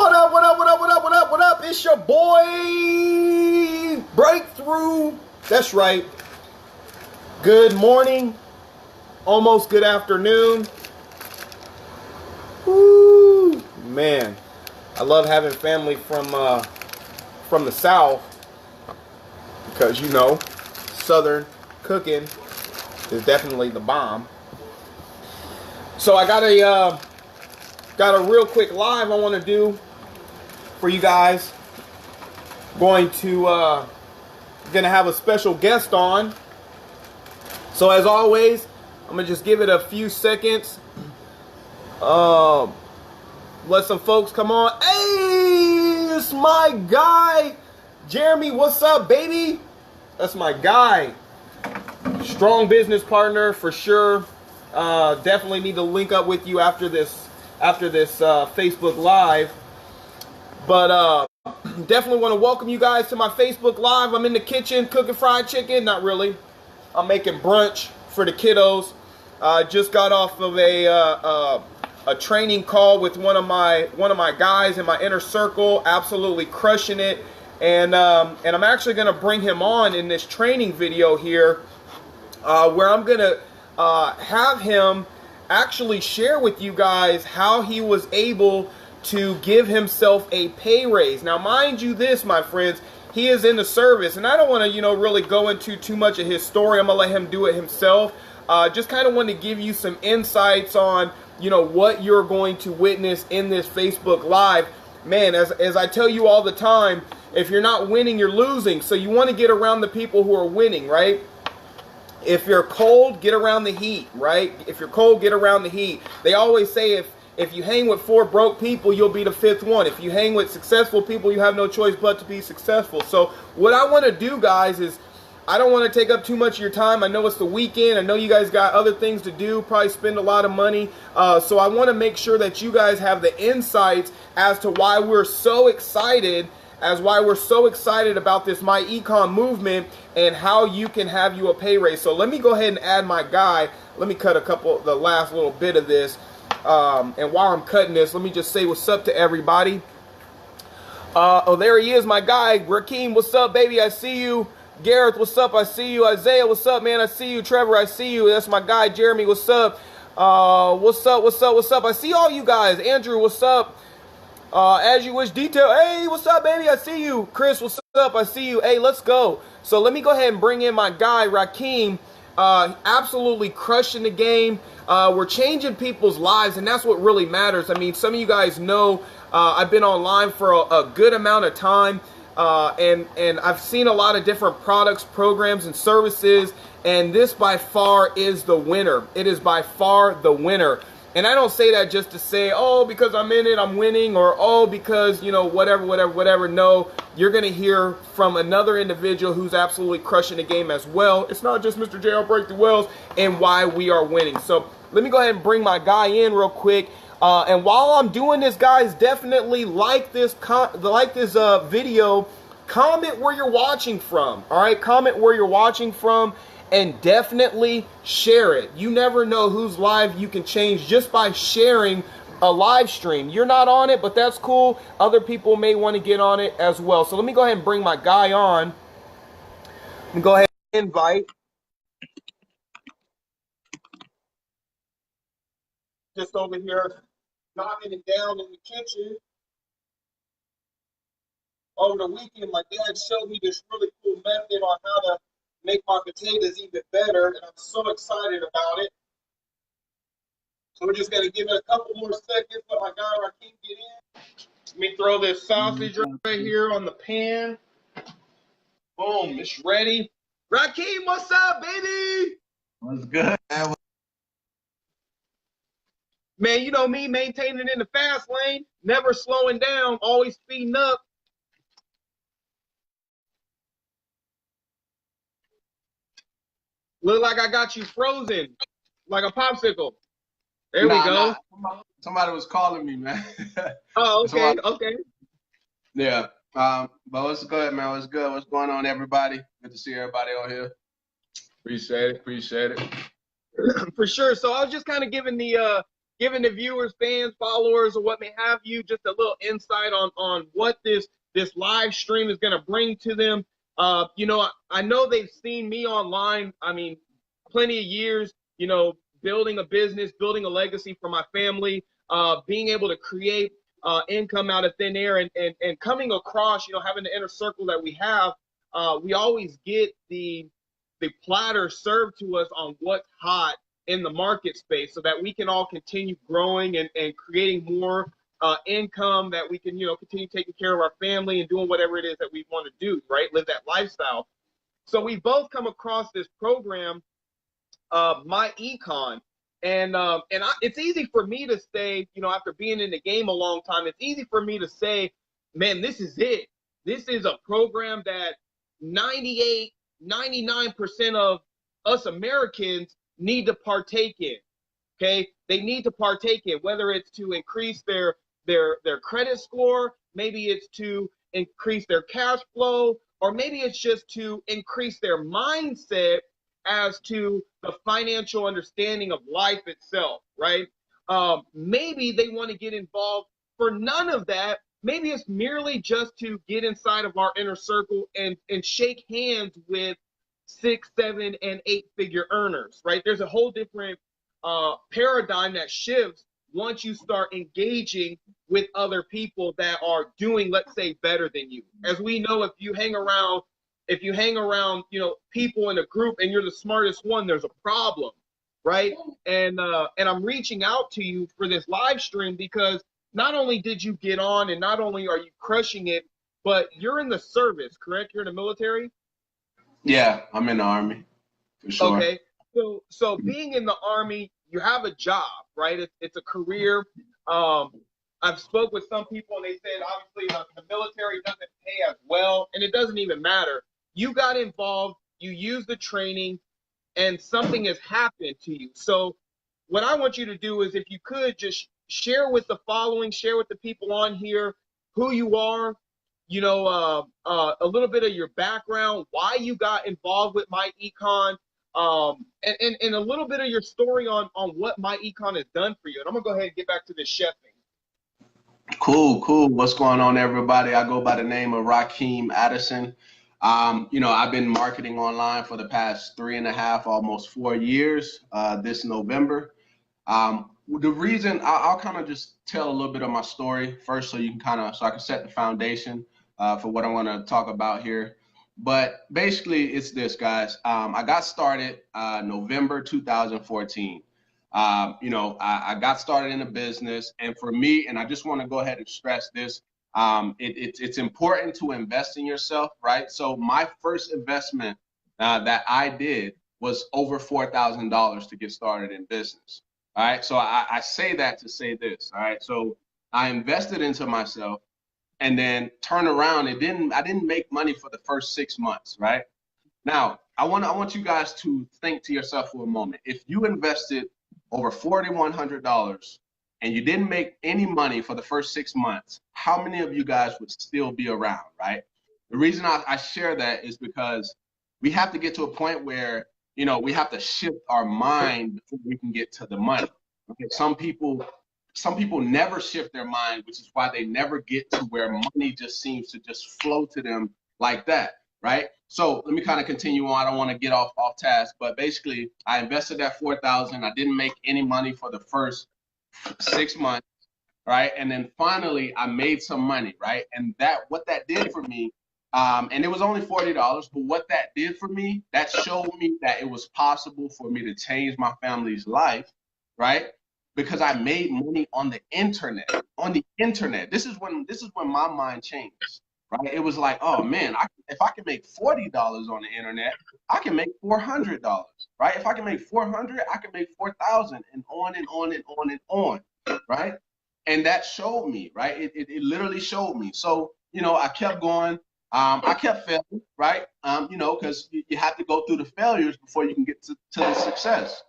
What up, what up, what up, what up, what up, what up? It's your boy Breakthrough. That's right. Good morning, almost good afternoon. Woo, man. I love having family from the South because, you know, Southern cooking is definitely the bomb. So I got a real quick live I want to do for you guys. Gonna have a special guest on. So as always, I'm gonna just give it a few seconds. Let some folks come on. Hey, it's my guy, Jeremy. What's up, baby? That's my guy. Strong business partner for sure. Definitely need to link up with you after this Facebook Live. But definitely want to welcome you guys to my Facebook Live. I'm in the kitchen cooking fried chicken. Not really. I'm making brunch for the kiddos. Just got off of a training call with one of my guys in my inner circle. Absolutely crushing it. And I'm actually going to bring him on in this training video here, where I'm going to have him actually share with you guys how he was able to give himself a pay raise. Now, mind you this, my friends, he is in the service, and I don't want to, really go into too much of his story. I'm going to let him do it himself. Just kind of want to give you some insights on, what you're going to witness in this Facebook Live. Man, as I tell you all the time, if you're not winning, you're losing. So you want to get around the people who are winning, right? If you're cold, get around the heat, right? If you're cold, get around the heat. They always say if you hang with 4 broke people, you'll be the 5th one. If you hang with successful people, you have no choice but to be successful. So what I want to do, guys, is I don't want to take up too much of your time. I know it's the weekend. I know you guys got other things to do, probably spend a lot of money. So I want to make sure that you guys have the insights as to why we're so excited about this Myecon movement and how you can have you a pay raise. So let me go ahead and add my guy. Let me cut the last little bit of this. And while I'm cutting this, let me just say what's up to everybody. Oh, there he is, my guy. Rakeem, what's up, baby? I see you. Gareth, what's up? I see you. Isaiah, what's up, man? I see you. Trevor, I see you. That's my guy. Jeremy, what's up? What's up? What's up? What's up? I see all you guys. Andrew, what's up? As you wish, detail. Hey, what's up, baby? I see you. Chris, what's up? I see you. Hey, let's go. So let me go ahead and bring in my guy, Rakeem. Absolutely crushing the game. We're changing people's lives, and that's what really matters. I mean, some of you guys know I've been online for a good amount of time, and I've seen a lot of different products, programs, and services, and this by far is the winner. It is by far the winner. And I don't say that just to say, oh, because I'm in it, I'm winning, or oh, because, whatever. No, you're going to hear from another individual who's absolutely crushing the game as well. It's not just Mr. JL Breakthrough Wells and why we are winning. So let me go ahead and bring my guy in real quick. And while I'm doing this, guys, definitely like this video. Comment where you're watching from. All right, comment where you're watching from. And definitely share it. You never know whose live you can change just by sharing a live stream. You're not on it, but that's cool. Other people may want to get on it as well. So let me go ahead and bring my guy on. Let me go ahead and invite. Just over here knocking it down in the kitchen. Over the weekend, my dad showed me this really cool method on how to make my potatoes even better, and I'm so excited about it. So we're just gonna give it a couple more seconds for my guy Rakeem get in. Let me throw this sausage right here on the pan. Boom, it's ready. Rakeem, what's up, baby? What's good, man? Man, you know me, maintaining in the fast lane, never slowing down, always speeding up. Look like I got you frozen, like a popsicle. There we go. Somebody was calling me, man. Oh, okay, okay. Yeah. But what's good, man? What's good? What's going on, everybody? Good to see everybody on here. Appreciate it. For sure. So I was just kind of giving the giving the viewers, fans, followers, or what may have you, just a little insight on what this live stream is going to bring to them. You know, I know they've seen me online. I mean, plenty of years, you know, building a business, building a legacy for my family, being able to create income out of thin air, and coming across, you know, having the inner circle that we have. We always get the platter served to us on what's hot in the market space, so that we can all continue growing and creating more income, that we can, you know, continue taking care of our family and doing whatever it is that we want to do, right? Live that lifestyle. So we both come across this program, Myecon, it's easy for me to say, you know, after being in the game a long time, it's easy for me to say, man, this is it. This is a program that 98, 99% of us Americans need to partake in. Okay, they need to partake in, whether it's to increase their credit score, maybe it's to increase their cash flow, or maybe it's just to increase their mindset as to the financial understanding of life itself, right? Maybe they want to get involved for none of that. Maybe it's merely just to get inside of our inner circle and shake hands with 6, 7, and 8-figure earners, right? There's a whole different paradigm that shifts once you start engaging with other people that are doing, let's say, better than you. As we know, if you hang around, you know, people in a group and you're the smartest one, there's a problem, right? And I'm reaching out to you for this live stream because not only did you get on and not only are you crushing it, but you're in the service, correct? You're in the military? Yeah, I'm in the Army for sure. Okay. So being in the Army, you have a job, right? It's a career. I've spoke with some people and they said, obviously, the military doesn't pay as well, and it doesn't even matter. You got involved, you used the training, and something has happened to you. So what I want you to do is, if you could, just share with the following, share with the people on here who you are, you know, a little bit of your background, why you got involved with Myecon, and a little bit of your story on what Myecon has done for you. And I'm gonna go ahead and get back to this chefing. Cool. What's going on, everybody? I go by the name of Rakeem Addison. You know, I've been marketing online for the past 3.5, almost 4 years, this November. The reason I'll kind of just tell a little bit of my story first, so you can so I can set the foundation for what I want to talk about here. But basically, it's this, guys. I got started November 2014. You know, I got started in a business, and for me, and I just want to go ahead and stress this, it's important to invest in yourself, right? So my first investment that I did was over $4,000 to get started in business. All right, so I say that to say this. All right, so I invested into myself, and then turn around. I didn't make money for the first 6 months, right? Now, I want you guys to think to yourself for a moment. If you invested over $4,100 and you didn't make any money for the first 6 months, how many of you guys would still be around, right? The reason I share that is because we have to get to a point where, you know, we have to shift our mind before we can get to the money. Okay, some people never shift their mind, which is why they never get to where money just seems to just flow to them like that, right? So let me kind of continue on. I don't want to get off task, but basically I invested that $4,000. I didn't make any money for the first 6 months, right? And then finally I made some money, right? And what that did for me, and it was only $40, but what that did for me, that showed me that it was possible for me to change my family's life, right? Because I made money on the internet. On the internet, this is when my mind changed, right? It was like, oh man, if I can make $40 on the internet, I can make $400, right? If I can make 400, I can make 4,000, and on and on and on and on, right? And that showed me, right? It literally showed me. So, you know, I kept going. I kept failing, right? You know, because you have to go through the failures before you can get to the success.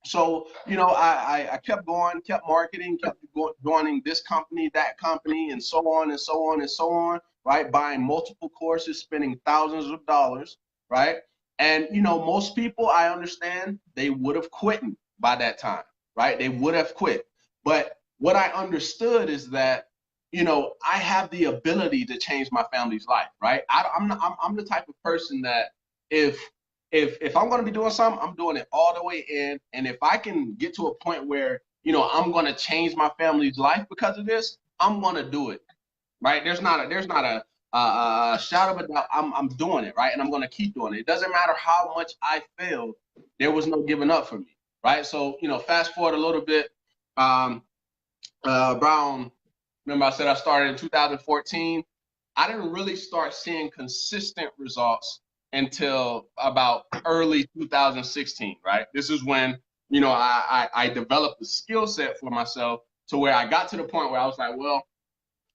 So, you know, I kept going, kept marketing, kept joining this company, that company, and so on and so on and so on, right? Buying multiple courses, spending thousands of dollars, right? And, you know, most people, I understand, they would have quit by that time, right? They would have quit. But what I understood is that, you know, I have the ability to change my family's life, right? I'm the type of person that if if I'm going to be doing something, I'm doing it all the way in. And if I can get to a point where, you know, I'm going to change my family's life because of this, I'm going to do it, right? There's not a shadow of a doubt. I'm doing it, right? And I'm going to keep doing it. It doesn't matter how much I failed. There was no giving up for me, right? So, you know, fast forward a little bit. Um, Brown, remember I said I started in 2014. I didn't really start seeing consistent results until about early 2016, right? This is when, you know, I developed a skill set for myself to where I got to the point where I was like, well,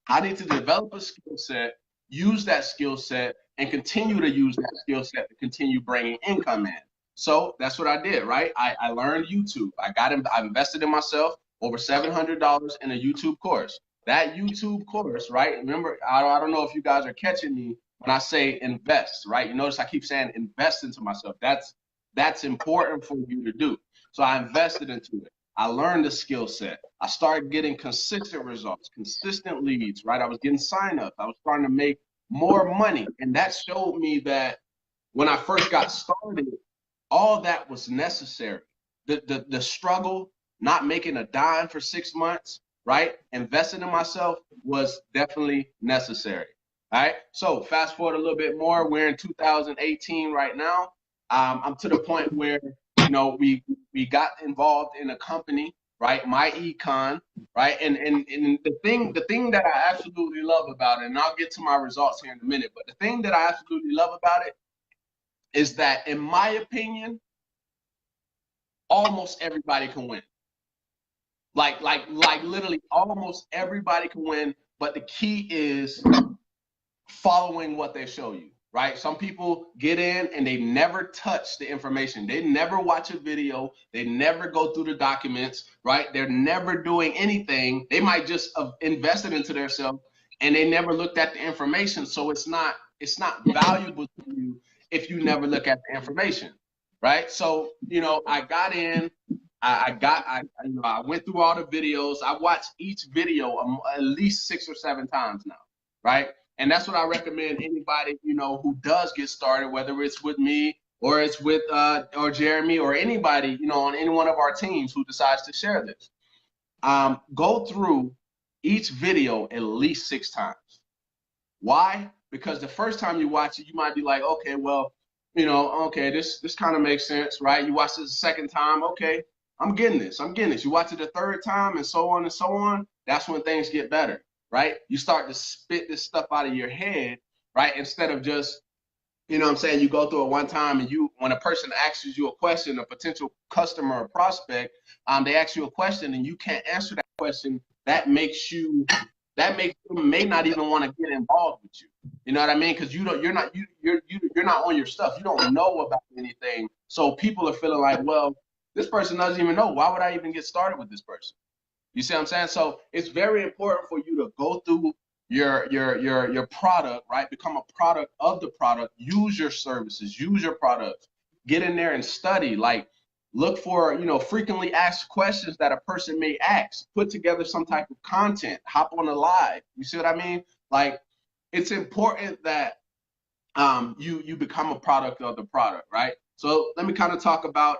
I need to develop a skill set, use that skill set, and continue to use that skill set to continue bringing income in. So that's what I did, right? I learned YouTube. I invested in myself over $700 in a YouTube course. That YouTube course, right? Remember, I don't know if you guys are catching me when I say invest, right? You notice I keep saying invest into myself. That's important for you to do. So I invested into it. I learned the skill set. I started getting consistent results, consistent leads, right? I was getting signups. I was starting to make more money. And that showed me that when I first got started, all that was necessary. The struggle, not making a dime for 6 months, right? Investing in myself was definitely necessary. All right. So fast forward a little bit more. We're in 2018 right now. I'm to the point where, you know, we got involved in a company, right? Myecon, right? And the thing that I absolutely love about it, and I'll get to my results here in a minute, but the thing that I absolutely love about it is that, in my opinion, almost everybody can win. Like literally almost everybody can win, but the key is following what they show you, right? Some people get in and they never touch the information. They never watch a video. They never go through the documents, right? They're never doing anything. They might just have invested into themselves and they never looked at the information. So it's not valuable to you if you never look at the information, right? So, you know, I got in, I went through all the videos. I watched each video at least 6 or 7 times now, right? And that's what I recommend anybody, you know, who does get started, whether it's with me or it's with or Jeremy or anybody, you know, on any one of our teams who decides to share this. Go through each video at least 6 times. Why? Because the first time you watch it, you might be like, okay, well, you know, okay, this kind of makes sense, right? You watch it the second time, okay, I'm getting this. You watch it the third time and so on and so on. That's when things get better, right? You start to spit this stuff out of your head, right? Instead of just, you know what I'm saying, you go through it one time and when a person asks you a question, a potential customer or prospect, they ask you a question and you can't answer that question, that makes them may not even want to get involved with you. You know what I mean? Because you're not on your stuff. You don't know about anything. So people are feeling like, well, this person doesn't even know. Why would I even get started with this person? You see what I'm saying? So it's very important for you to go through your product, right? Become a product of the product. Use your services. Use your products. Get in there and study. Like, look for, you know, frequently asked questions that a person may ask. Put together some type of content. Hop on a live. You see what I mean? Like, it's important that you become a product of the product, right? So let me kind of talk about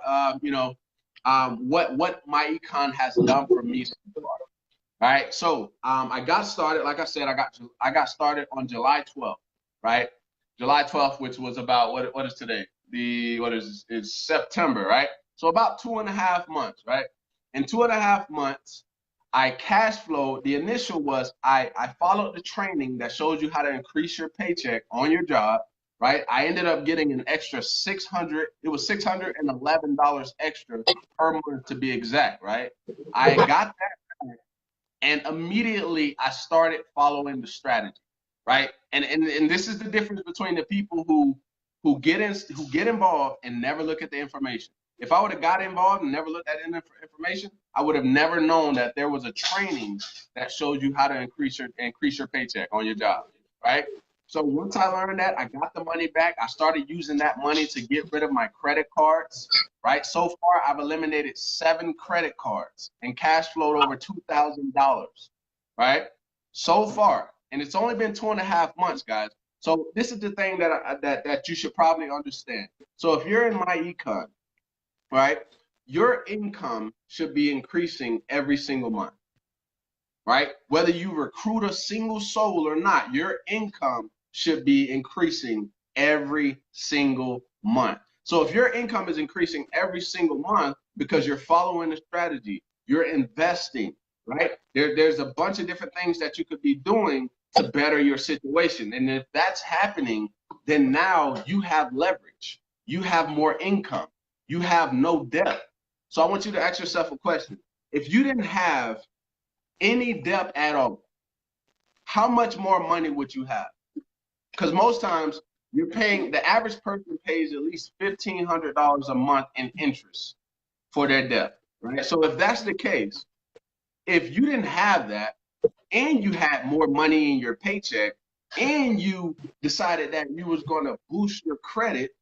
what Myecon has done for me so far. All right, so I got started. Like I said, I got started on July 12th, right? July 12th, which was about what is today? It's September, right? So about 2.5 months, right? In 2.5 months, I cash flowed. The initial was I followed the training that shows you how to increase your paycheck on your job, right? I ended up getting an extra $611 extra per month to be exact, right? I got that, and immediately I started following the strategy, right? And this is the difference between the people who get involved and never look at the information. If I would have got involved and never looked at information, I would have never known that there was a training that showed you how to increase your paycheck on your job, right? So once I learned that, I got the money back. I started using that money to get rid of my credit cards, right? So far, I've eliminated 7 credit cards and cash flowed over $2,000, right? So far, and it's only been 2.5 months, guys. So this is the thing that you should probably understand. So if you're in Myecon, right, your income should be increasing every single month, right? Whether you recruit a single soul or not, your income should be increasing every single month. So if your income is increasing every single month because you're following the strategy, you're investing, right? There's a bunch of different things that you could be doing to better your situation. And if that's happening, then now you have leverage. You have more income. You have no debt. So I want you to ask yourself a question. If you didn't have any debt at all, how much more money would you have? Because most times you're paying, the average person pays at least $1,500 a month in interest for their debt, right? So if that's the case, if you didn't have that and you had more money in your paycheck and you decided that you was going to boost your credit,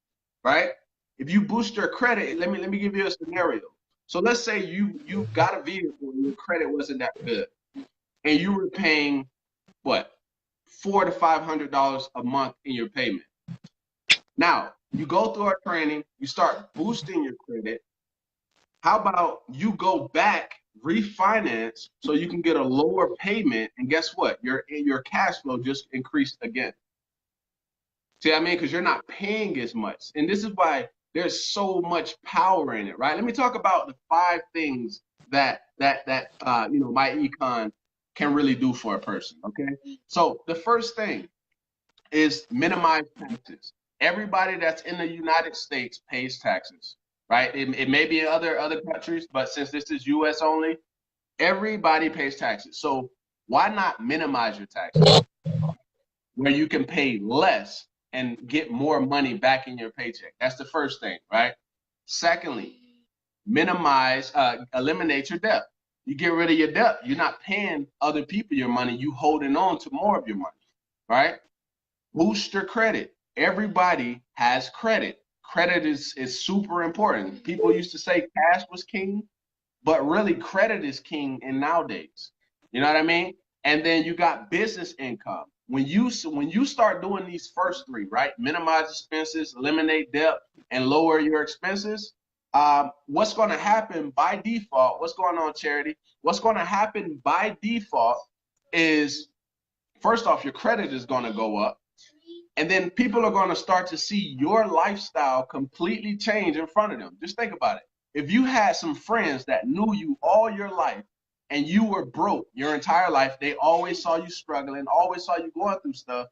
right? If you boost your credit, let me give you a scenario. So let's say you got a vehicle and your credit wasn't that good, and you were paying what, $400 to $500 a month in your payment. Now you go through our training, you start boosting your credit. How about you go back, refinance, so you can get a lower payment, and guess what? Your cash flow just increased again. See what I mean? Because you're not paying as much, and this is why there's so much power in it, right? Let me talk about the 5 things that Myecon can really do for a person. Okay, so the first thing is minimize taxes. Everybody that's in the United States pays taxes, right? It may be in other countries, but since this is U.S. only, everybody pays taxes. So why not minimize your taxes where you can pay less and get more money back in your paycheck? That's the first thing, right? Secondly, eliminate your debt. You get rid of your debt. You're not paying other people your money. You holding on to more of your money, right? Boost your credit. Everybody has credit. Credit is super important. People used to say cash was king, but really credit is king in nowadays. You know what I mean? And then you got business income. When you start doing these first 3, right? Minimize expenses, eliminate debt, and lower your expenses. What's going to happen by default? What's going on, Charity? What's going to happen by default is, first off, your credit is going to go up. And then people are going to start to see your lifestyle completely change in front of them. Just think about it. If you had some friends that knew you all your life and you were broke your entire life, they always saw you struggling, always saw you going through stuff,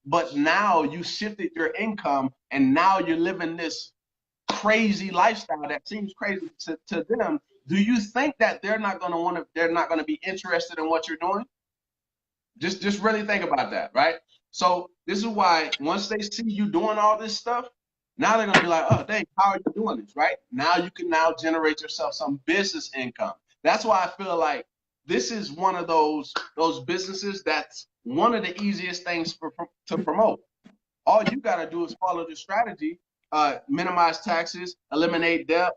but now you shifted your income and now you're living this crazy lifestyle that seems crazy to them, do you think that they're not going to be interested in what you're doing? Just really think about that, right? So this is why once they see you doing all this stuff, now they're gonna be like, oh, dang, how are you doing this, right? Now you can now generate yourself some business income. That's why I feel like this is one of those businesses that's one of the easiest things to promote. All you gotta do is follow the strategy, minimize taxes, eliminate debt,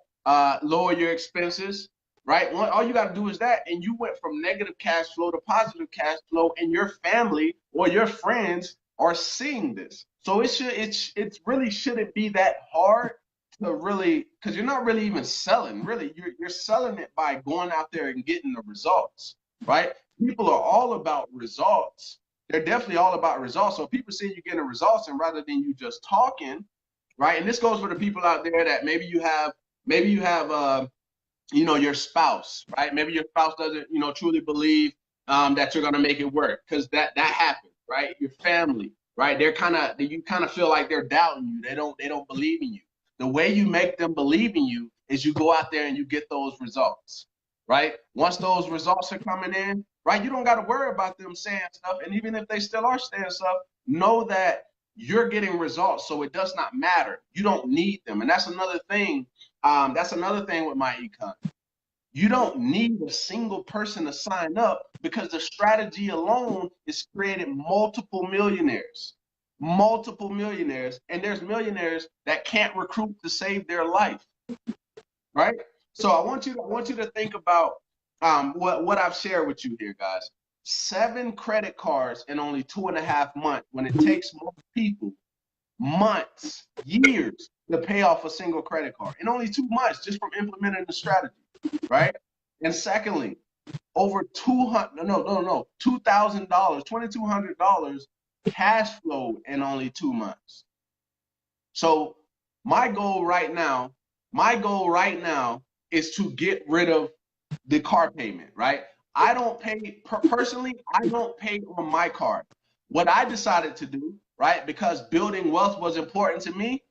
lower your expenses, right? All you got to do is that, and you went from negative cash flow to positive cash flow, and your family or your friends are seeing this. So it really shouldn't be that hard to really, because you're not really even selling. Really, you're selling it by going out there and getting the results, right? People are all about results. They're definitely all about results. So people see you getting results, and rather than you just talking, right? And this goes for the people out there that maybe you have your spouse, right? Maybe your spouse doesn't, truly believe that you're going to make it work, because that happens, right? Your family, right? You kind of feel like they're doubting you. They don't believe in you. The way you make them believe in you is you go out there and you get those results, right? Once those results are coming in, right? You don't got to worry about them saying stuff. And even if they still are saying stuff, know that you're getting results. So it does not matter. You don't need them. And that's another thing. That's another thing with Myecon. You don't need a single person to sign up, because the strategy alone is creating multiple millionaires. multiple millionaires, and there's millionaires that can't recruit to save their life, right? So I want you to think about what I've shared with you here, guys. 7 credit cards in only 2.5 months, when it takes most people months, years to pay off a single credit card in only 2 months just from implementing the strategy, right? And secondly, over $2,000, $2,200 cash flow in only 2 months. So my goal right now is to get rid of the car payment, right? I don't pay personally, I don't pay on my card. What I decided to do, right, because building wealth was important to me,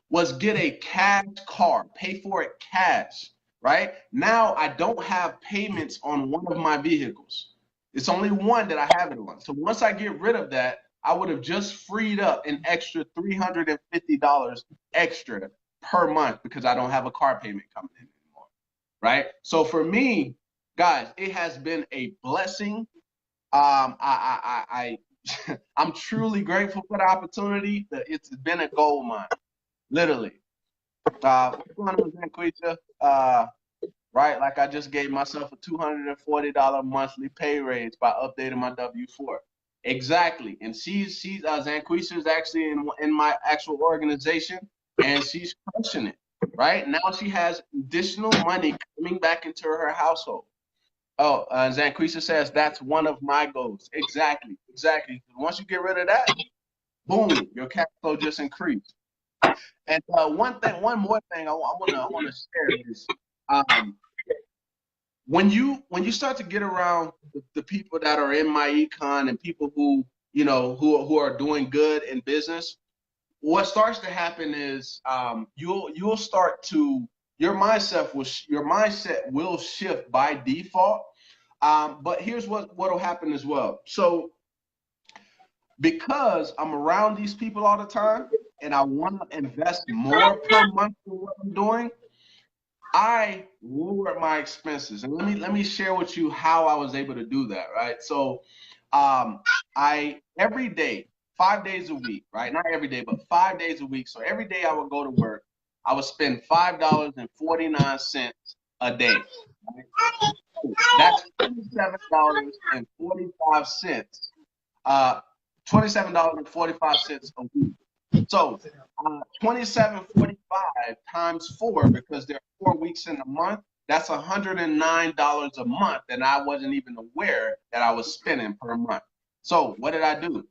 was get a cash card, pay for it cash, right? Now I don't have payments on one of my vehicles. It's only one that I have it on. So once I get rid of that, I would have just freed up an extra $350 extra per month because I don't have a car payment coming in anymore, right? So for me, guys, it has been a blessing. I'm truly grateful for the opportunity. It's been a gold mine, literally. What's going on, Zanquisha? Right, like I just gave myself a $240 monthly pay raise by updating my W-4. Exactly, and she's Zanquisha is actually in my actual organization, and she's crushing it. Right now, she has additional money coming back into her household. Oh, Zanquisha says that's one of my goals. Exactly. Once you get rid of that, boom, your cash flow just increased. And one more thing I want to share is, when you start to get around the people that are in Myecon and people who who are doing good in business, what starts to happen is you'll start to your mindset will shift by default. But here's what will happen as well. So because I'm around these people all the time and I want to invest more per month in what I'm doing, I lowered my expenses. And let me share with you how I was able to do that, right? So I every day, 5 days a week, right? Not every day, but 5 days a week. So every day I would go to work, I would spend $5.49 a day. Right? That's $27.45. $27.45 a week. So 27.45 times 4, because there are 4 weeks in a month, that's $109 a month, and I wasn't even aware that I was spending per month. So what did I do?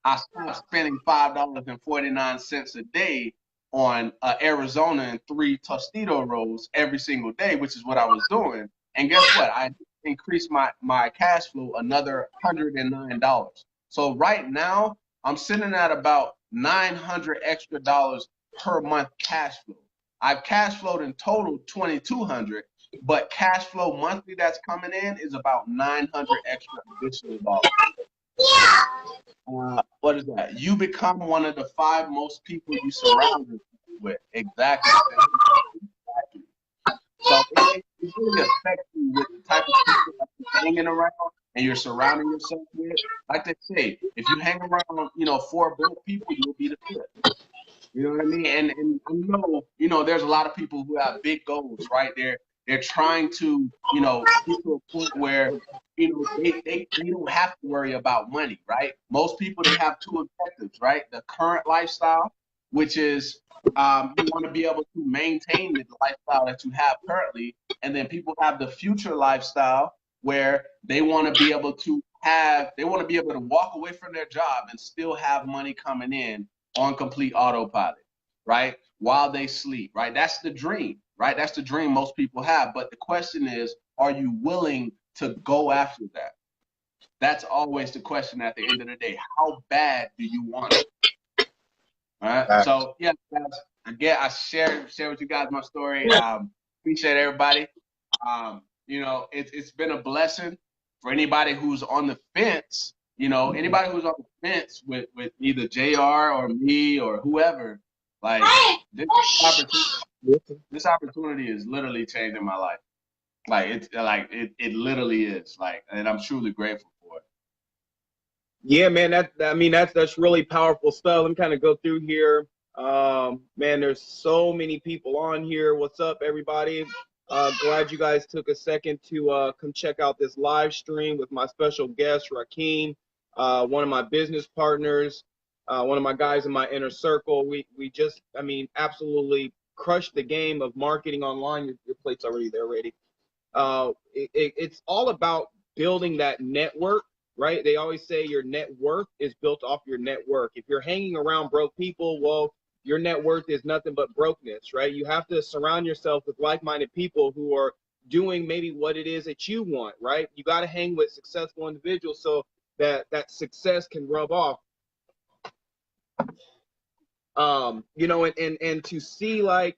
I stopped spending $5.49 a day on Arizona and 3 Tostito rolls every single day, which is what I was doing. And guess what? I increased my cash flow another $109. So right now, I'm sitting at about $900 extra per month cash flow. I've cash flowed in total $2,200, but cash flow monthly that's coming in is about $900 extra additional dollars. What is that? You become one of the 5 most people you surround yourself with. Exactly. So it really affects you with the type of people that you're hanging around and you're surrounding yourself with. Like they say, if you hang around, 4 broke people, you'll be the 5th. You know what I mean? And there's a lot of people who have big goals, right? They're trying to, get to a point where, they don't have to worry about money, right? Most people, they have 2 objectives, right? The current lifestyle, which is you want to be able to maintain the lifestyle that you have currently, and then people have the future lifestyle where they want to be able to walk away from their job and still have money coming in on complete autopilot, right? While they sleep, right? That's the dream, right? That's the dream most people have. But the question is, are you willing to go after that? That's always the question at the end of the day. How bad do you want it? All right. So yeah, guys, again, I share with you guys my story. Appreciate everybody. It's been a blessing for anybody who's on the fence. Anybody who's on the fence with either JR or me or whoever, like this opportunity is literally changing my life. Like it literally is. Like, and I'm truly grateful for it. Yeah, man, that's really powerful stuff. Let me kind of go through here. Man, there's so many people on here. What's up, everybody? Glad you guys took a second to come check out this live stream with my special guest, Rakeem, one of my business partners, one of my guys in my inner circle. We just, absolutely crushed the game of marketing online. Your plate's already there, ready. It's all about building that network, right? They always say your net worth is built off your network. If you're hanging around broke people, well, your net worth is nothing but brokenness, right? You have to surround yourself with like-minded people who are doing maybe what it is that you want, right? You got to hang with successful individuals so that success can rub off. And to see, like,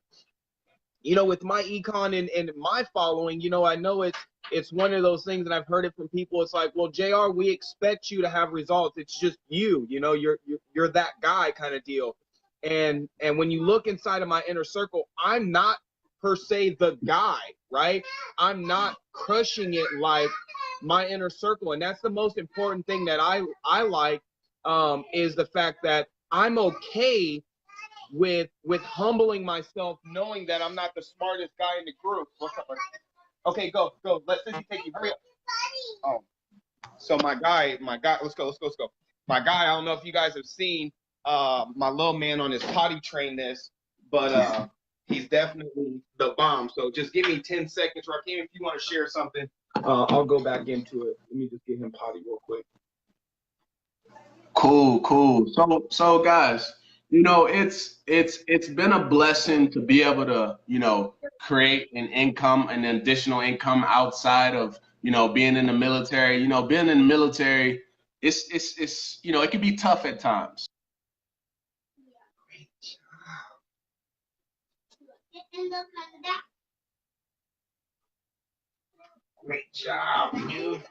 with Myecon and my following, I know it's one of those things, and I've heard it from people. It's like, well, JR, we expect you to have results. It's just you're that guy kind of deal. And when you look inside of my inner circle, I'm not per se the guy, right? I'm not crushing it like my inner circle, and that's the most important thing that I like, is the fact that I'm okay with humbling myself, knowing that I'm not the smartest guy in the group. What's up, buddy? Okay, go. Let Sissy take you. Hurry up. Oh, so my guy, let's go. My guy, I don't know if you guys have seen my little man on his potty train but he's definitely the bomb. So just give me 10 seconds, Rakeem, if you want to share something. I'll go back into it. Let me just get him potty real quick. Cool. So guys, it's been a blessing to be able to, create an additional income outside of, being in the military. Being in the military, it's it can be tough at times. Great job, dude.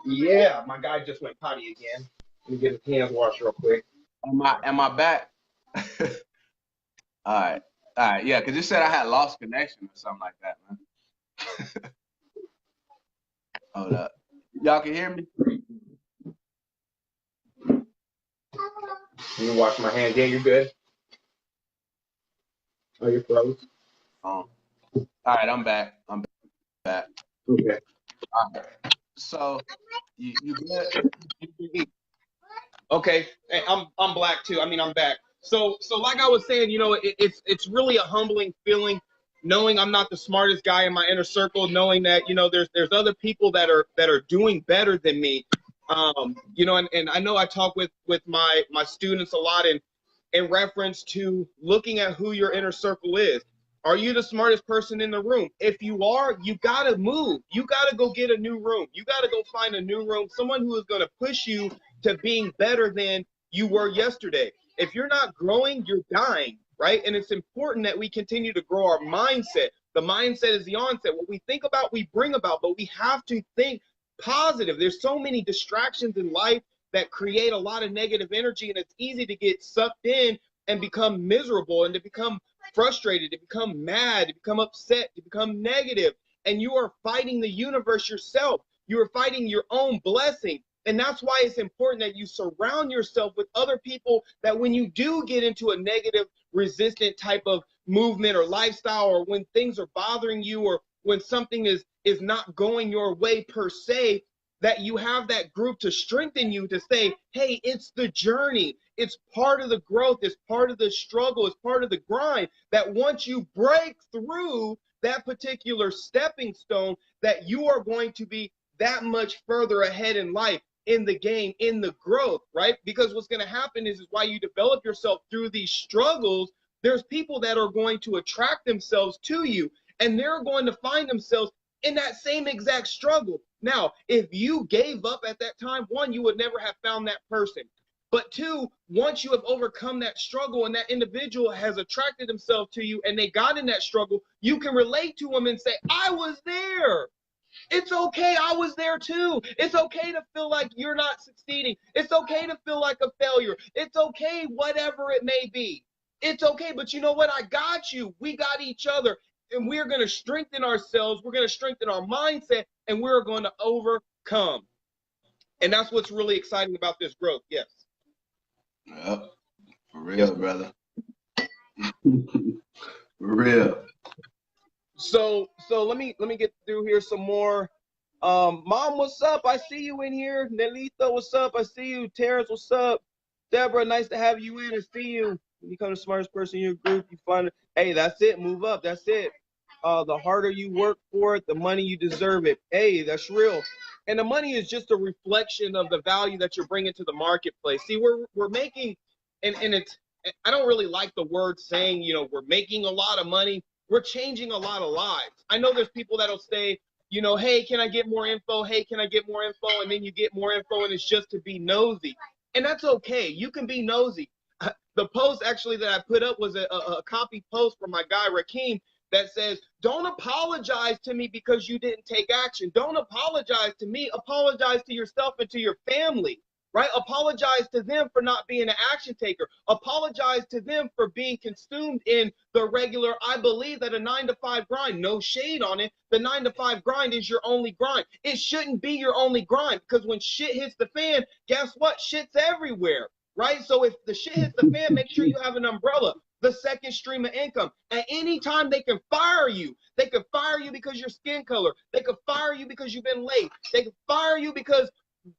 Yeah, my guy just went potty again. Let me get his hands washed real quick. Am I back? All right. Yeah, because you said I had lost connection or something like that, man. Hold up. Y'all can hear me? Let me wash my hands. Yeah, you're good. Oh, you're froze. All right, I'm back. Okay. All right. So you good? Okay. Hey, I'm black too. I'm back. So like I was saying, it's really a humbling feeling knowing I'm not the smartest guy in my inner circle, knowing that there's other people that are doing better than me. And I know I talk with my students a lot in reference to looking at who your inner circle is. Are you the smartest person in the room? If you are, you got to move. You got to go get a new room. You got to go find a new room, someone who is going to push you to being better than you were yesterday. If you're not growing, you're dying, right? And it's important that we continue to grow our mindset. The mindset is the onset. What we think about, we bring about, but we have to think positive. There's so many distractions in life that create a lot of negative energy, and it's easy to get sucked in and become miserable and to become frustrated, to become mad, to become upset, to become negative. And you are fighting the universe yourself. You are fighting your own blessing. And that's why it's important that you surround yourself with other people that when you do get into a negative, resistant type of movement or lifestyle, or when things are bothering you, or when something is not going your way per se, that you have that group to strengthen you to say, hey, it's the journey. It's part of the growth. It's part of the struggle. It's part of the grind, that once you break through that particular stepping stone, that you are going to be that much further ahead in life, in the game, in the growth, right? Because what's going to happen is why you develop yourself through these struggles, there's people that are going to attract themselves to you, and they're going to find themselves in that same exact struggle. Now, if you gave up at that time, one, you would never have found that person. But two, once you have overcome that struggle and that individual has attracted themselves to you and they got in that struggle, you can relate to them and say, I was there. It's okay. I was there too. It's okay to feel like you're not succeeding. It's okay to feel like a failure. It's okay, whatever it may be. It's okay. But you know what? I got you. We got each other. and we're going to strengthen ourselves. We're going to strengthen our mindset, and we're going to overcome. And that's what's really exciting about this growth. Yes. Yep. For real, brother. For real. So let me get through here some more. Mom, what's up? I see you in here. Nelita, what's up? I see you. Terrence, what's up? Deborah, nice to have you in. I see you. You become the smartest person in your group. You find it. Hey, that's it. Move up. That's it. The harder you work for it, the money you deserve it. Hey, that's real. And the money is just a reflection of the value that you're bringing to the marketplace. See, we're making, and it's, I don't really like the word saying, you know, we're making a lot of money. We're changing a lot of lives. I know there's people that'll say, you know, hey, can I get more info? Hey, can I get more info? And then you get more info, and it's just to be nosy. And that's okay. You can be nosy. The post actually that I put up was a copy post from my guy, Rakeem, that says, don't apologize to me because you didn't take action. Don't apologize to me. Apologize to yourself and to your family. Right? Apologize to them for not being an action taker. Apologize to them for being consumed in the regular, I believe that a 9-to-5 grind, no shade on it. The 9-to-5 grind is your only grind. It shouldn't be your only grind, because when shit hits the fan, guess what? Shit's everywhere, right? So if the shit hits the fan, make sure you have an umbrella, the second stream of income. At any time, they can fire you. They could fire you because your skin color. They could fire you because you've been late. They could fire you because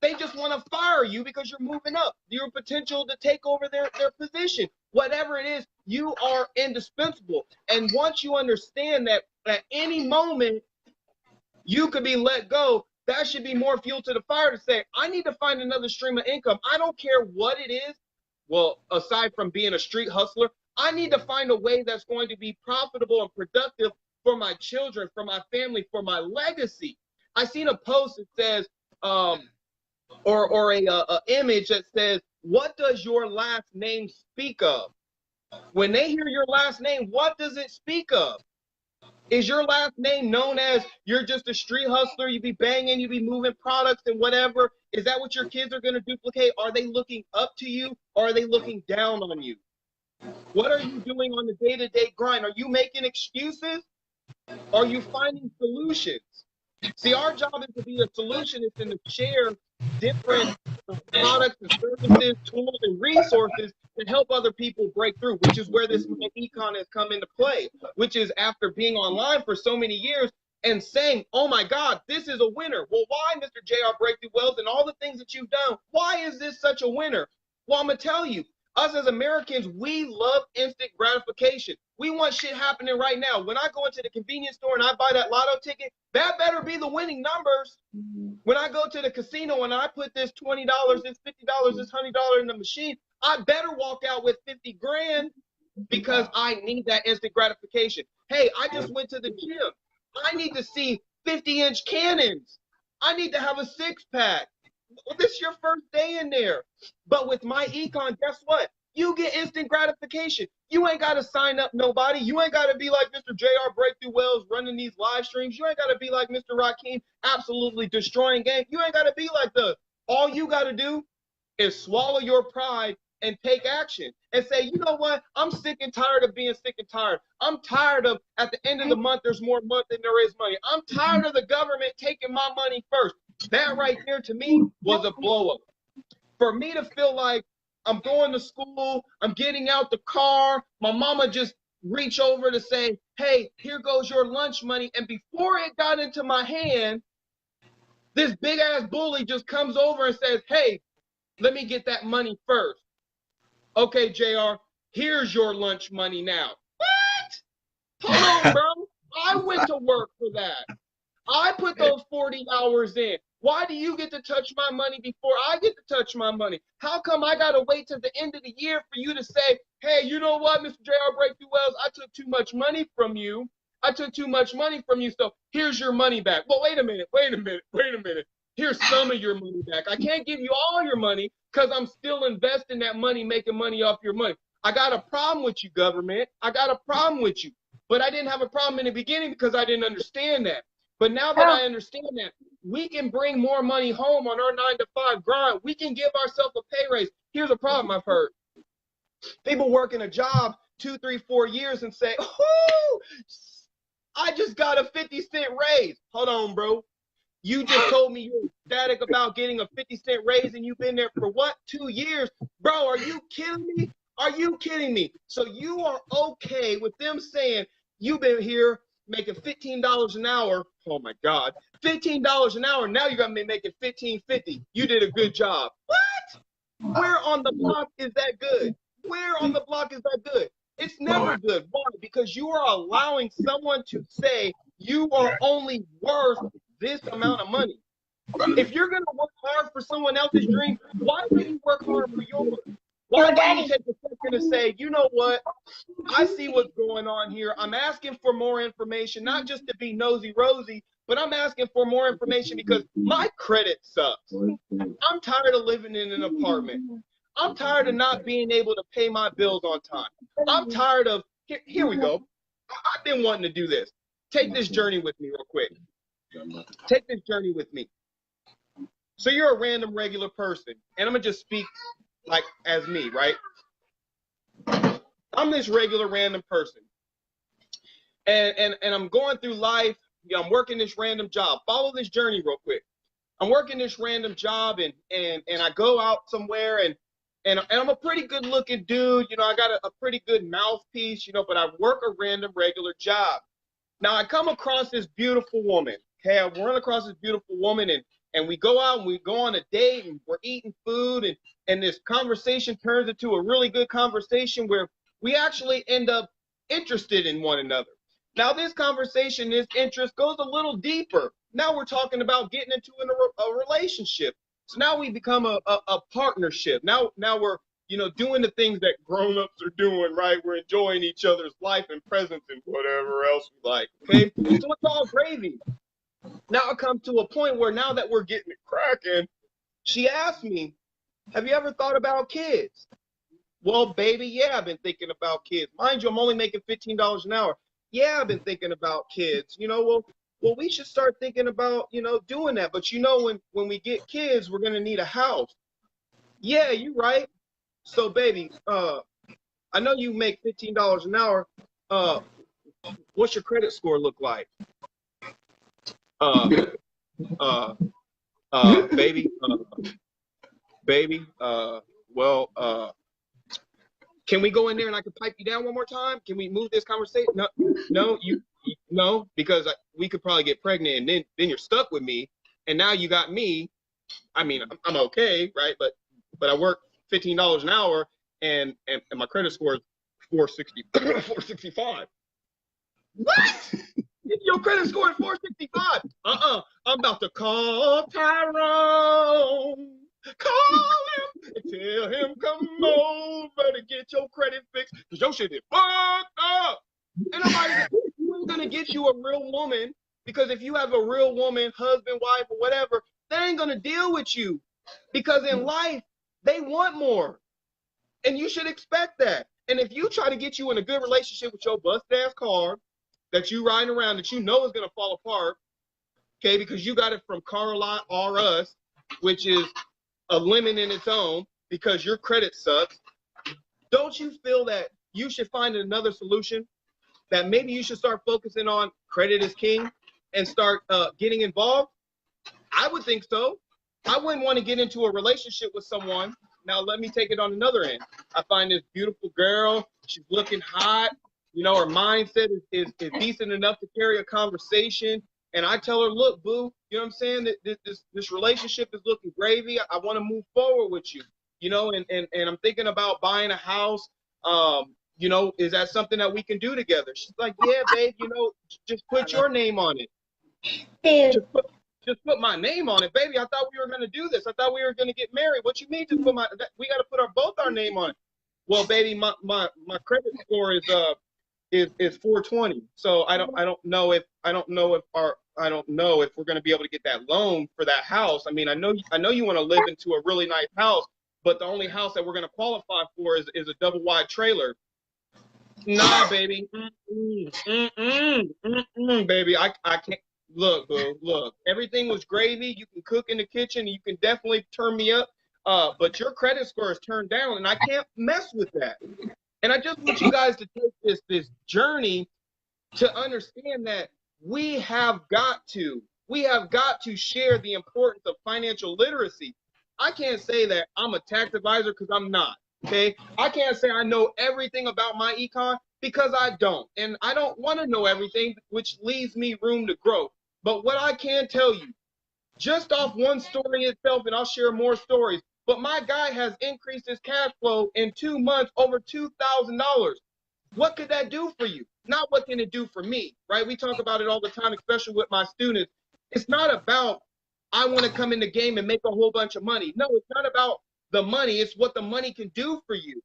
they just want to fire you because you're moving up. Your potential to take over their position. Whatever it is, you are indispensable. And once you understand that at any moment you could be let go, that should be more fuel to the fire to say, I need to find another stream of income. I don't care what it is. Well, aside from being a street hustler, I need to find a way that's going to be profitable and productive for my children, for my family, for my legacy. I seen a post that says, or a image that says, what does your last name speak of? When they hear your last name, what does it speak of? Is your last name known as you're just a street hustler, you be banging, you be moving products and whatever? Is that what your kids are going to duplicate? Are they looking up to you, or are they looking down on you? What are you doing on the day-to-day grind? Are you making excuses? Are you finding solutions? See, our job is to be a solutionist and to share different products and services, tools, and resources to help other people break through, which is where this Myecon has come into play, which is after being online for so many years and saying, oh my God, this is a winner. Well, why, Mr. JR Breakthrough Wells, and all the things that you've done, why is this such a winner? Well, I'm going to tell you, us as Americans, we love instant gratification. We want shit happening right now. When I go into the convenience store and I buy that lotto ticket, that better be the winning numbers. When I go to the casino and I put this $20, this $50, this $100 in the machine, I better walk out with 50 grand because I need that instant gratification. Hey, I just went to the gym. I need to see 50-inch cannons. I need to have a six-pack. Well, this is your first day in there. But with Myecon, guess what? You get instant gratification. You ain't got to sign up nobody. You ain't got to be like Mr. JR Breakthrough Wells running these live streams. You ain't got to be like Mr. Rakeem absolutely destroying game. You ain't got to be like the. All you got to do is swallow your pride and take action and say, you know what? I'm sick and tired of being sick and tired. I'm tired of at the end of the month, there's more money than there is money. I'm tired of the government taking my money first. That right there to me was a blow up. For me to feel like I'm going to school, I'm getting out the car, my mama just reach over to say, hey, here goes your lunch money. And before it got into my hand, this big ass bully just comes over and says, hey, let me get that money first. Okay, JR, here's your lunch money now. What? Hold on, bro. I went to work for that. I put those 40 hours in. Why do you get to touch my money before I get to touch my money? How come I got to wait till the end of the year for you to say, hey, you know what, Mr. JR Breakthrough Wells, I took too much money from you. I took too much money from you, so here's your money back. Well, wait a minute. Here's some of your money back. I can't give you all your money because I'm still investing that money, making money off your money. I got a problem with you, government. I got a problem with you. But I didn't have a problem in the beginning because I didn't understand that. But now that I understand that, we can bring more money home on our 9-to-5 grind. We can give ourselves a pay raise. Here's a problem I've heard. People working a job 2, 3, 4 years and say, oh, I just got a 50-cent raise. Hold on, bro. You just told me you're ecstatic about getting a 50-cent raise and you've been there for what, 2 years? Bro, are you kidding me? Are you kidding me? So you are okay with them saying you've been here making $15 an hour. Oh my God, $15 an hour. Now you're gonna be making $15.50. You did a good job. What? Where on the block is that good? Where on the block is that good? It's never good. Why? Because you are allowing someone to say you are only worth this amount of money. If you're going to work hard for someone else's dream, why wouldn't you work hard for yours? Why wouldn't you take a second to say, you know what? I see what's going on here. I'm asking for more information, not just to be nosy Rosie, but I'm asking for more information because my credit sucks. I'm tired of living in an apartment. I'm tired of not being able to pay my bills on time. I'm tired of, here we go. I've been wanting to do this. Take this journey with me real quick. Take this journey with me. So you're a random regular person, and I'm gonna just speak like as me, right? I'm this regular random person, and I'm going through life. You know, I'm working this random job. Follow this journey real quick. I'm working this random job, and I go out somewhere, and I'm a pretty good looking dude. You know, I got a pretty good mouthpiece. You know, but I work a random regular job. Now I come across this beautiful woman. Okay, I run across this beautiful woman, and we go out and we go on a date and we're eating food, and this conversation turns into a really good conversation where we actually end up interested in one another. Now this conversation, this interest goes a little deeper. Now we're talking about getting into a relationship. So now we become a partnership. Now we're, you know, doing the things that grown-ups are doing, right? We're enjoying each other's life and presence and whatever else we like, okay? So it's all gravy. Now it comes to a point where now that we're getting it cracking, she asked me, have you ever thought about kids? Well, baby, yeah, I've been thinking about kids. Mind you, I'm only making $15 an hour. Yeah, I've been thinking about kids. You know, well, we should start thinking about, you know, doing that. But you know, when we get kids, we're gonna need a house. Yeah, you're right. So, baby, I know you make $15 an hour. What's your credit score look like? Uh, uh, baby, well, can we go in there and I can pipe you down one more time? Can we move this conversation? No, because we could probably get pregnant, and then you're stuck with me, and now you got me. I mean, I'm okay, right? But I work $15 an hour, and my credit score is 460, 465. What? Your credit score is 465. I'm about to call Tyrone. Call him and tell him come over to get your credit fixed, because your shit is fucked up. And nobody's gonna get you a real woman, because if you have a real woman, husband, wife, or whatever, they ain't gonna deal with you, because in life they want more, and you should expect that. And if you try to get you in a good relationship with your busted ass car that you riding around that you know is gonna fall apart, okay, because you got it from Car Lot R Us, which is a lemon in its own, because your credit sucks, don't you feel that you should find another solution? That maybe you should start focusing on credit is king and start getting involved? I would think so. I wouldn't want to get into a relationship with someone. Now, let me take it on another end. I find this beautiful girl. She's looking hot. You know, her mindset is decent enough to carry a conversation. And I tell her, look, boo, you know what I'm saying? This relationship is looking gravy. I want to move forward with you, you know, and I'm thinking about buying a house. You know, is that something that we can do together? She's like, yeah, babe, you know, just put your name on it. Just put my name on it. Baby, I thought we were going to do this. I thought we were going to get married. What you mean just put we got to put both our name on it. Well, baby, my credit score is 420. So I don't know if we're going to be able to get that loan for that house. I mean, I know you want to live into a really nice house, but the only house that we're going to qualify for is a double wide trailer. Nah, baby. Baby, I can't. Look, boo, look. Everything was gravy. You can cook in the kitchen. You can definitely turn me up. But your credit score is turned down, and I can't mess with that. And I just want you guys to take this journey to understand that we have got to share the importance of financial literacy. I can't say that I'm a tax advisor because I'm not. Okay. I can't say I know everything about my econ because I don't. And I don't want to know everything, which leaves me room to grow. But what I can tell you, just off one story itself, and I'll share more stories, but my guy has increased his cash flow in 2 months over $2,000. What could that do for you? Not what can it do for me, right? We talk about it all the time, especially with my students. It's not about, I want to come in the game and make a whole bunch of money. No, it's not about the money. It's what the money can do for you.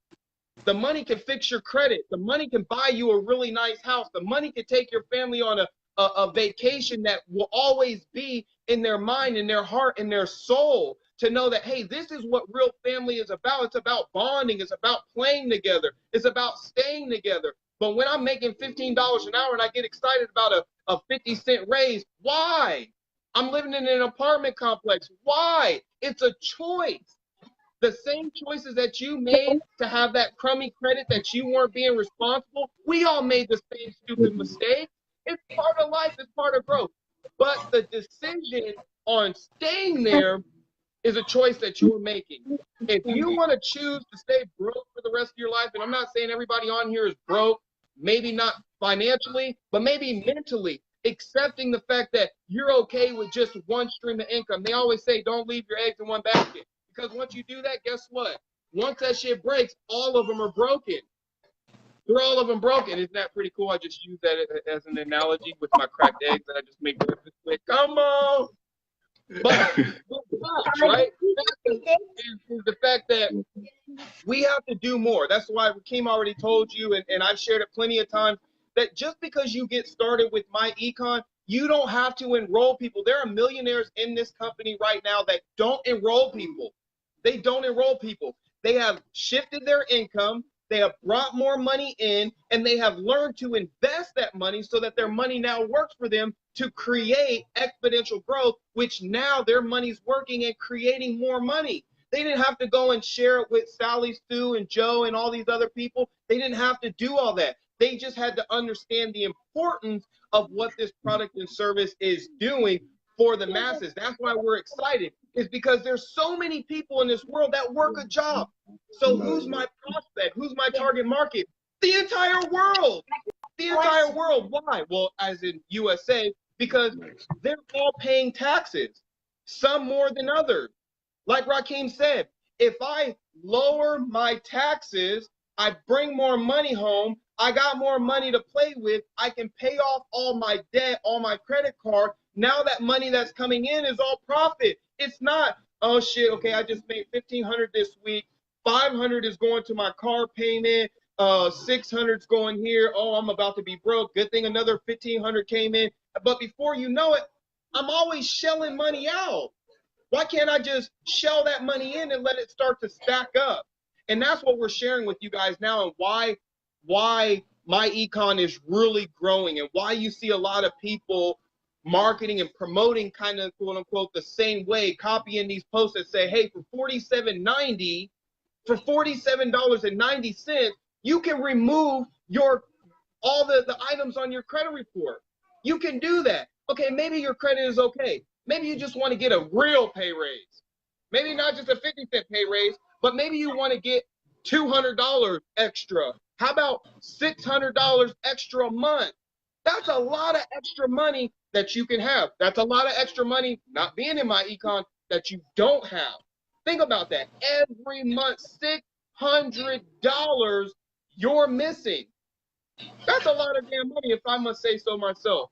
The money can fix your credit. The money can buy you a really nice house. The money can take your family on a vacation that will always be in their mind, in their heart, in their soul, to know that, hey, this is what real family is about. It's about bonding. It's about playing together. It's about staying together. But when I'm making $15 an hour and I get excited about a 50-cent raise, why? I'm living in an apartment complex. Why? It's a choice. The same choices that you made to have that crummy credit that you weren't being responsible, we all made the same stupid mistake. It's part of life, it's part of growth. But the decision on staying there is a choice that you're making. If you want to choose to stay broke for the rest of your life, and I'm not saying everybody on here is broke, maybe not financially, but maybe mentally, accepting the fact that you're okay with just one stream of income. They always say, don't leave your eggs in one basket. Because once you do that, guess what? Once that shit breaks, all of them are broken. They're all of them broken. Isn't that pretty cool? I just use that as an analogy with my cracked eggs that I just make breakfast with. Come on! But right? Is the fact that we have to do more. That's why Rakeem already told you, and I've shared it plenty of times, that just because you get started with Myecon, you don't have to enroll people. There are millionaires in this company right now that don't enroll people. They don't enroll people. They have shifted their income. They have brought more money in, and they have learned to invest that money so that their money now works for them to create exponential growth, which now their money's working and creating more money. They didn't have to go and share it with Sally, Sue, and Joe and all these other people. They didn't have to do all that. They just had to understand the importance of what this product and service is doing for the masses. That's why we're excited, is because there's so many people in this world that work a job. So who's my prospect? Who's my target market? The entire world. The entire world. Why? Well, as in USA, because they're all paying taxes, some more than others. Like Rakeem said, if I lower my taxes, I bring more money home, I got more money to play with, I can pay off all my debt, all my credit card. Now that money that's coming in is all profit. It's not, oh shit, okay, I just made $1,500 this week, 500 is going to my car payment, 600's going here, oh, I'm about to be broke, good thing another 1,500 came in. But before you know it, I'm always shelling money out. Why can't I just shell that money in and let it start to stack up? And that's what we're sharing with you guys now, and why Myecon is really growing, and why you see a lot of people marketing and promoting kind of quote unquote the same way, copying these posts that say, hey, for $47.90, for $47.90, you can remove your all the items on your credit report. You can do that. Okay, maybe your credit is okay. Maybe you just want to get a real pay raise. Maybe not just a 50-cent pay raise, but maybe you want to get $200 extra. How about $600 extra a month? That's a lot of extra money that you can have. That's a lot of extra money not being in Myecon that you don't have. Think about that. Every month, $600 you're missing. That's a lot of damn money, if I must say so myself.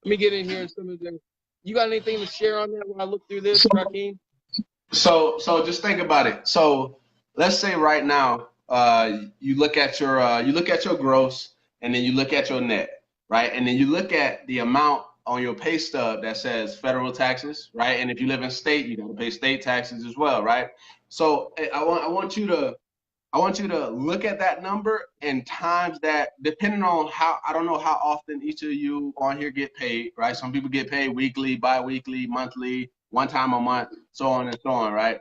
Let me get in here and some of them. You got anything to share on that when I look through this, Rakeem? So just think about it. So let's say right now, you look at your gross, and then you look at your net, right? And then you look at the amount on your pay stub that says federal taxes, right? And if you live in state, you got to pay state taxes as well, right? So I want you to look at that number and times that, depending on how, I don't know how often each of you on here get paid, right? Some people get paid weekly, bi-weekly, monthly, one time a month, so on and so on, right?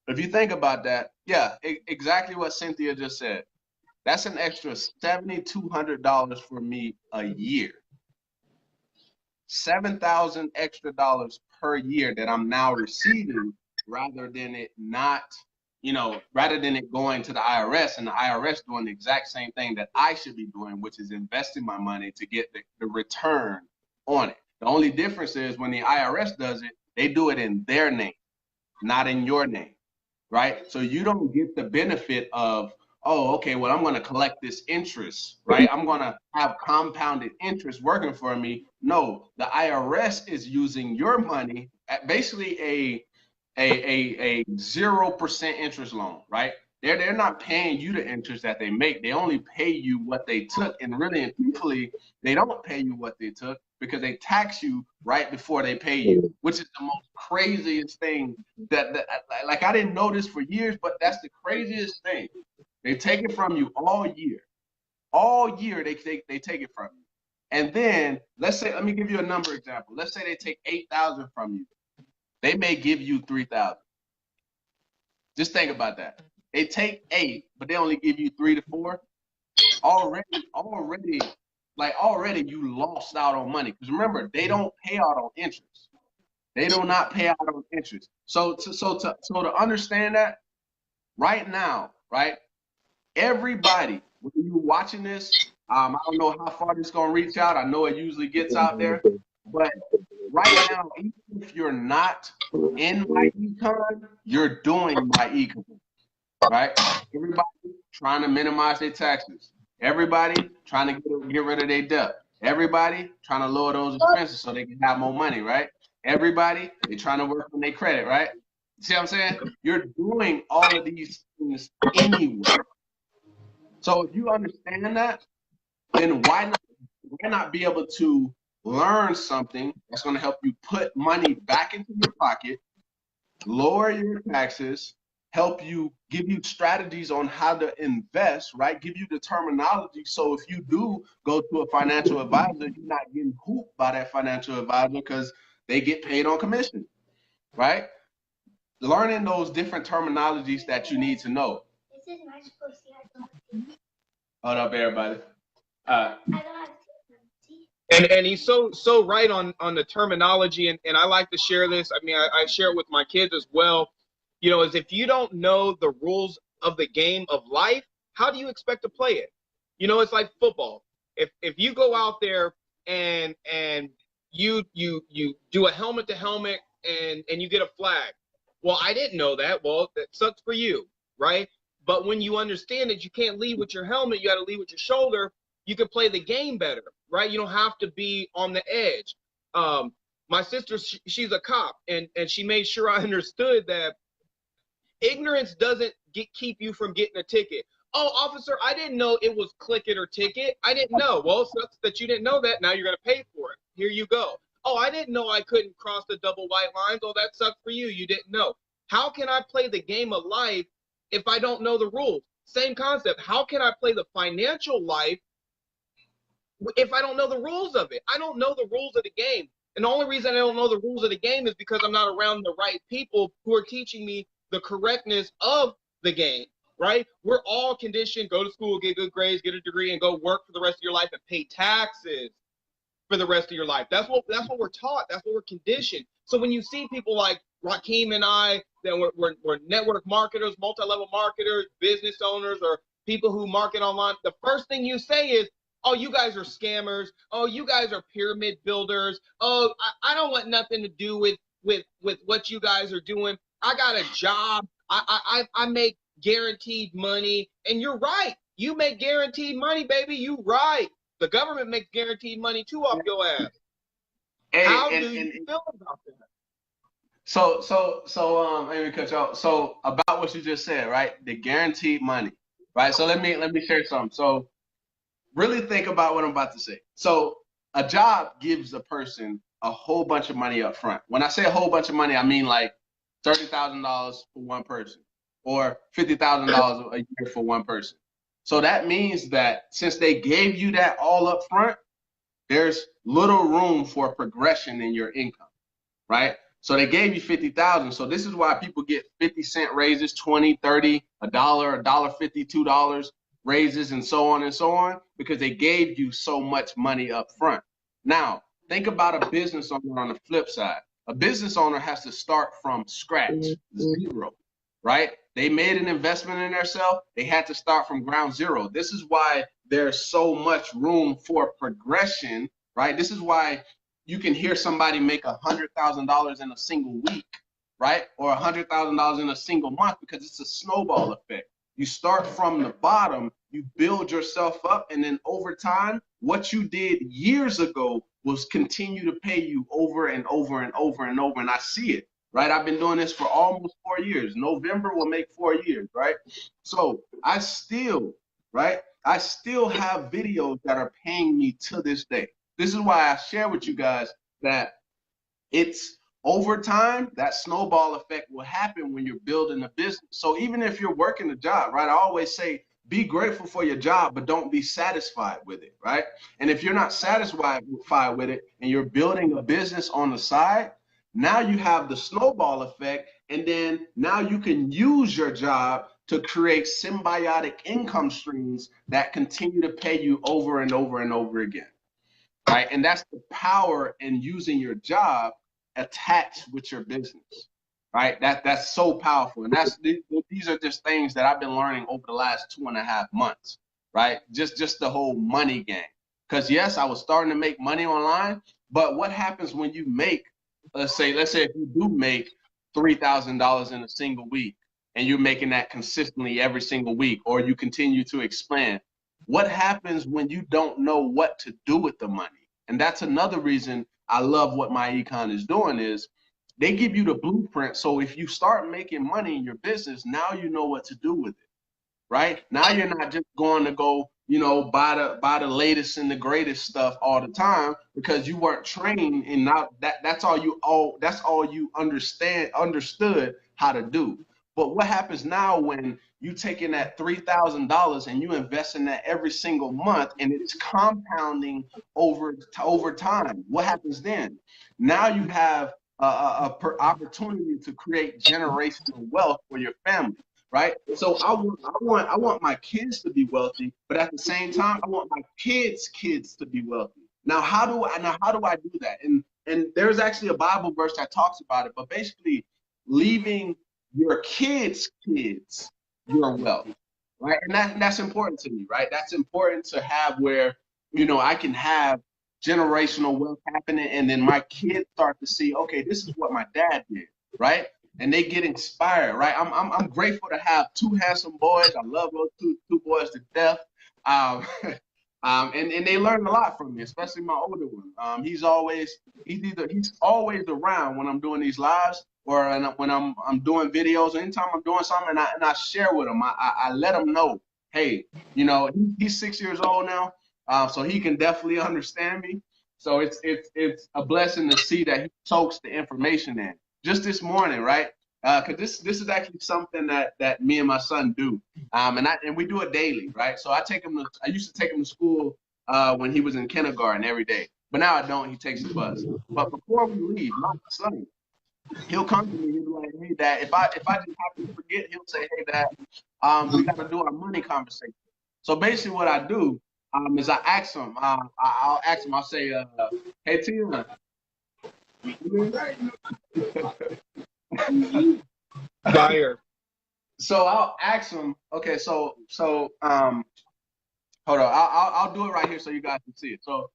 If you think about that, yeah, exactly what Cynthia just said. That's an extra $7,200 for me a year. $7,000 extra dollars per year that I'm now receiving, rather than it not, rather than it going to the IRS and the IRS doing the exact same thing that I should be doing, which is investing my money to get the return on it. The only difference is when the IRS does it, they do it in their name, not in your name, right? So you don't get the benefit of, oh, okay, well, I'm going to collect this interest, right? I'm going to have compounded interest working for me. No, the IRS is using your money at basically a 0% interest loan, right? They're not paying you the interest that they make. They only pay you what they took. And really and truthfully, they don't pay you what they took because they tax you right before they pay you, which is the most craziest thing that like I didn't know this for years, but that's the craziest thing. They take it from you all year. All year they take it from you. And then let me give you a number example. Let's say they take 8,000 from you. They may give you 3,000. Just think about that. They take 8, but they only give you 3 to 4. Already, you lost out on money. Because remember, they don't pay out on interest. They do not pay out on interest. So to understand that, right now, right? Everybody, when you're watching this, I don't know how far this is gonna reach out. I know it usually gets out there, but right now, even if you're not in Myecon, you're doing Myecon, right? Everybody trying to minimize their taxes. Everybody trying to get rid of their debt. Everybody trying to lower those expenses so they can have more money, right? Everybody, they trying to work on their credit, right? See what I'm saying? You're doing all of these things anyway. So if you understand that, then why not be able to learn something that's going to help you put money back into your pocket, lower your taxes, help you, give you strategies on how to invest, right? Give you the terminology. So if you do go to a financial advisor, you're not getting hooped by that financial advisor because they get paid on commission, right? Learning those different terminologies that you need to know. Hold up, everybody. And he's so right on the terminology, and I like to share this. I mean, I share it with my kids as well. Is if you don't know the rules of the game of life, how do you expect to play it? It's like football. If you go out there and you do a helmet to helmet and you get a flag, well, I didn't know that. Well, that sucks for you, right? But when you understand that you can't lead with your helmet, you got to lead with your shoulder. You can play the game better, right? You don't have to be on the edge. My sister, she's a cop, and she made sure I understood that ignorance doesn't keep you from getting a ticket. Oh, officer, I didn't know it was click it or ticket. I didn't know. Well, it sucks that you didn't know that. Now you're going to pay for it. Here you go. Oh, I didn't know I couldn't cross the double white lines. Oh, that sucks for you. You didn't know. How can I play the game of life if I don't know the rules? Same concept. How can I play the financial life if I don't know the rules of it? I don't know the rules of the game. And the only reason I don't know the rules of the game is because I'm not around the right people who are teaching me the correctness of the game, right? We're all conditioned, go to school, get good grades, get a degree, and go work for the rest of your life and pay taxes for the rest of your life. That's what we're taught. That's what we're conditioned. So when you see people like Rakeem and I, then we're network marketers, multi-level marketers, business owners, or people who market online, the first thing you say is, oh, you guys are scammers. Oh, you guys are pyramid builders. Oh, I don't want nothing to do with what you guys are doing. I got a job. I make guaranteed money. And you're right. You make guaranteed money, baby. You right. The government makes guaranteed money too off your ass. Hey, How do you feel about that? Let me cut you off. So about what you just said, right? The guaranteed money, right? So let me share something. So really think about what I'm about to say. So a job gives a person a whole bunch of money up front. When I say a whole bunch of money, I mean like $30,000 for one person or $50,000 a year for one person. So that means that since they gave you that all up front, there's little room for progression in your income, right? So they gave you 50,000. So this is why people get 50-cent raises, 20, 30, $1, $1.50, $2. raises, and so on, because they gave you so much money up front. Now, think about a business owner on the flip side. A business owner has to start from scratch, zero, right? They made an investment in themselves. They had to start from ground zero. This is why there's so much room for progression, right? This is why you can hear somebody make $100,000 in a single week, right? Or $100,000 in a single month, because it's a snowball effect. You start from the bottom, you build yourself up, and then over time, what you did years ago will continue to pay you over and over and over and over. And I see it, right? I've been doing this for almost 4 years. November will make 4 years, right? So I still, right? I still have videos that are paying me to this day. This is why I share with you guys that it's over time, that snowball effect will happen when you're building a business. So even if you're working a job, right? I always say, be grateful for your job, but don't be satisfied with it, right? And if you're not satisfied with it and you're building a business on the side, now you have the snowball effect, and then now you can use your job to create symbiotic income streams that continue to pay you over and over and over again, right? And that's the power in using your job attached with your business, right? That's so powerful. And these are just things that I've been learning over the last 2.5 months, right? Just the whole money game. Because yes, I was starting to make money online, but what happens when you make, let's say if you do make $3,000 in a single week, and you're making that consistently every single week, or you continue to expand, what happens when you don't know what to do with the money? And that's another reason I love what Myecon is doing, is they give you the blueprint. So if you start making money in your business, now you know what to do with it, right? Now you're not just going to go, buy the latest and the greatest stuff all the time, because you weren't trained, and now that's all you understood how to do. But what happens now when you take in that $3,000 and you invest in that every single month, and it's compounding over time? What happens then? Now you have a opportunity to create generational wealth for your family, right? So I want my kids to be wealthy, but at the same time, I want my kids' kids to be wealthy. Now, how do I do that? And there's actually a Bible verse that talks about it, but basically leaving your kids' kids your wealth, right? And that's important to me, right? That's important to have, where I can have generational wealth happening, and then my kids start to see, okay, this is what my dad did, right? And they get inspired, right? I'm grateful to have 2 handsome boys. I love those two boys to death. And they learn a lot from me, especially my older one. He's always around when I'm doing these lives, or when I'm doing videos, or anytime I'm doing something, and I share with him. I let him know, hey, he's 6 years old now, so he can definitely understand me. So it's a blessing to see that he soaks the information in. Just this morning, right? Because this is actually something that me and my son do, and we do it daily, right? So I used to take him to school when he was in kindergarten every day, but now I don't. He takes the bus. But before we leave, my son, he'll come to me. He'll be like, "Hey, Dad," if I just happen to forget, he'll say, "Hey, Dad, we got to do our money conversation." So basically, what I do is I ask him. I'll ask him. I'll say, "Hey, Tina." Fire. So I'll ask him. Okay, so hold on. I'll do it right here so you guys can see it. So,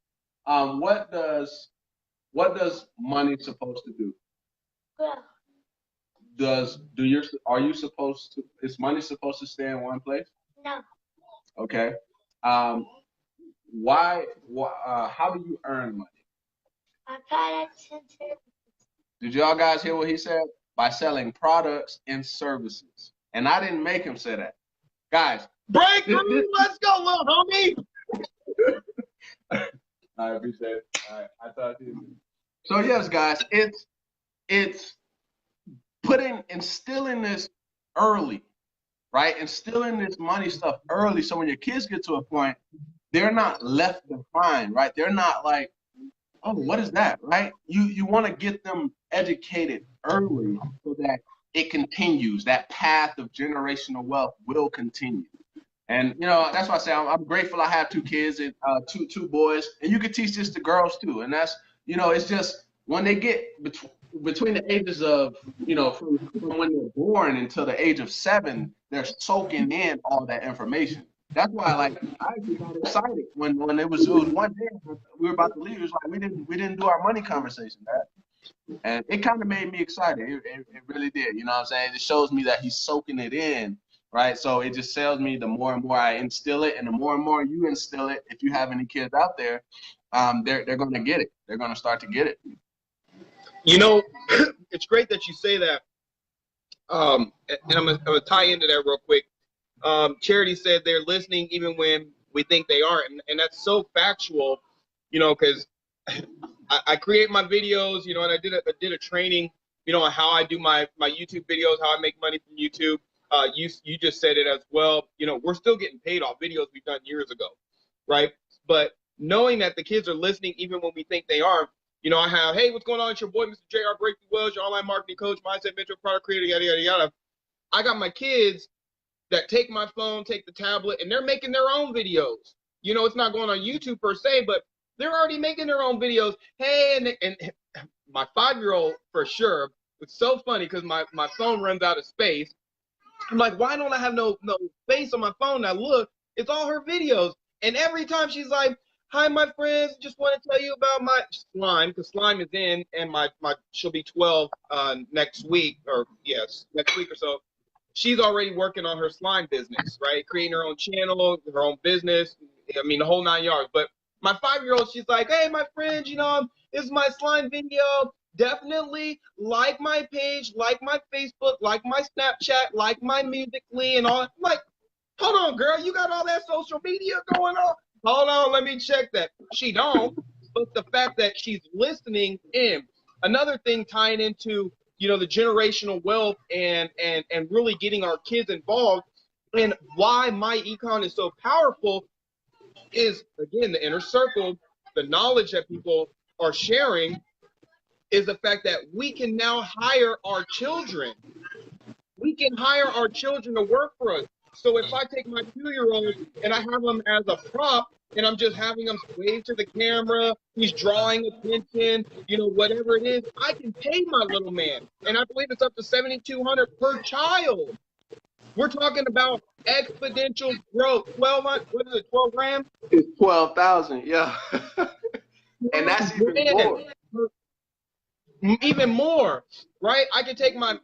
what does money supposed to do? Are you supposed to? Is money supposed to stay in one place? No. Okay. Why? How do you earn money? By products and services. Did y'all guys hear what he said? By selling products and services. And I didn't make him say that. Guys. Breakthrough! Let's go, little homie! I appreciate it. All right. I thought you. So yes, guys, it's instilling this early, right? Instilling this money stuff early, so when your kids get to a point, they're not left behind, right? They're not like, oh, what is that, right? You want to get them educated early so that it continues. That path of generational wealth will continue. And that's why I say I'm grateful I have two kids and two boys, and you can teach this to girls too. And that's it's just when they get between the ages of from when they're born until the age of 7, they're soaking in all that information. That's why like I actually got excited when it was one day we were about to leave. It was like we didn't do our money conversation, Dad. And it kind of made me excited. It really did. You know what I'm saying? It shows me that he's soaking it in, right? So it just tells me the more and more I instill it, and the more you instill it, if you have any kids out there, they're going to get it. They're going to start to get it. It's great that you say that. And I'm gonna tie into that real quick. Charity said they're listening even when we think they aren't, and that's so factual. Because I create my videos, and I did a training, on how I do my YouTube videos, how I make money from YouTube. You just said it as well. We're still getting paid off videos we've done years ago, right? But knowing that the kids are listening even when we think they aren't, I have, hey, what's going on? It's your boy, Mr. J.R. Breakthrough Wells, your online marketing coach, mindset mentor, product creator, yada, yada, yada. I got my kids that take my phone, take the tablet, and they're making their own videos. It's not going on YouTube per se, but they're already making their own videos. Hey, and my 5-year-old, for sure, it's so funny because my phone runs out of space. I'm like, why don't I have no space on my phone? Now look, it's all her videos. And every time she's like, hi, my friends, just want to tell you about my slime, because slime is in, and she'll be 12 next week, or yes, next week or so. She's already working on her slime business, right? Creating her own channel, her own business. I mean, the whole 9 yards. But my 5-year-old, she's like, hey, my friends, this is my slime video. Definitely like my page, like my Facebook, like my Snapchat, like my Musical.ly and all. I'm like, hold on, girl, you got all that social media going on? Hold on, let me check that. She don't, but the fact that she's listening in. Another thing tying into, the generational wealth and really getting our kids involved, and why Myecon is so powerful is, again, the inner circle, the knowledge that people are sharing, is the fact that we can now hire our children. We can hire our children to work for us. So if I take my 2-year-old and I have him as a prop, and I'm just having him wave to the camera, he's drawing attention, whatever it is, I can pay my little man. And I believe it's up to $7,200 per child. We're talking about exponential growth. 12 months, what is it, 12 grand? It's 12,000, yeah. And that's even more. Even more, right? I can take my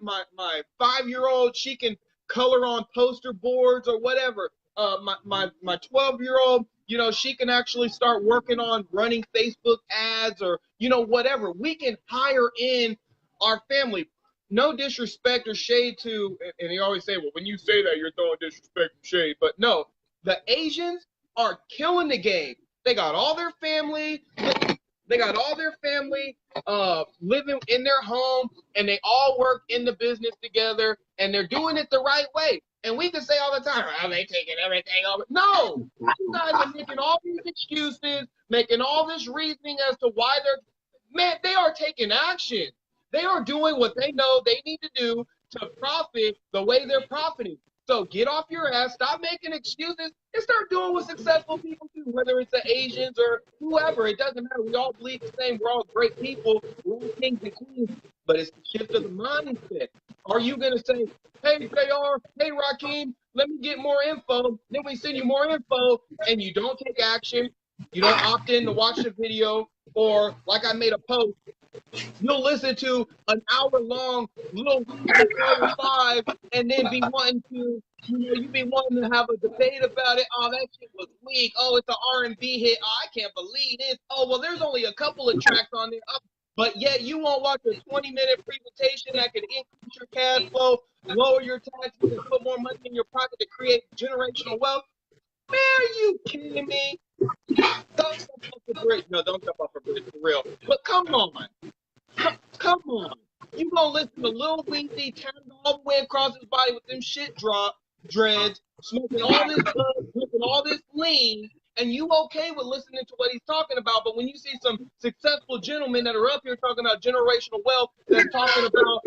5-year-old, she can color on poster boards or whatever. My 12-year-old, she can actually start working on running Facebook ads or, whatever. We can hire in our family. No disrespect or shade to, and they always say, well, when you say that, you're throwing disrespect and shade. But no, the Asians are killing the game. They got all their family. They got all their family living in their home, and they all work in the business together, and they're doing it the right way. And we can say all the time, oh, they taking everything over. No, you guys are making all these excuses, making all this reasoning as to why they are taking action. They are doing what they know they need to do to profit the way they're profiting. So get off your ass, stop making excuses, and start doing what successful people do, whether it's the Asians or whoever. It doesn't matter. We all bleed the same. We're all great people. We're all kings and queens. But it's the shift of the mindset. Are you going to say, hey, JR, hey, Rakeem, let me get more info. Then we send you more info, and you don't take action. You don't opt in to watch the video. Or, like I made a post, you'll listen to an hour-long little 5, and then be wanting to, you be wanting to have a debate about it. Oh, that shit was weak. Oh, it's an R&B hit. Oh, I can't believe this. Oh, well, there's only a couple of tracks on there. But yet you won't watch a 20-minute presentation that can increase your cash flow, lower your taxes, and put more money in your pocket to create generational wealth. Man, are you kidding me? Don't jump off the bridge. No, don't jump off the bridge for real. But come on. Come on. You gonna listen to Lil Weezy turn all the way across his body with them shit dreads, smoking all this bud, drinking all this lean, and you okay with listening to what he's talking about. But when you see some successful gentlemen that are up here talking about generational wealth, that's talking about,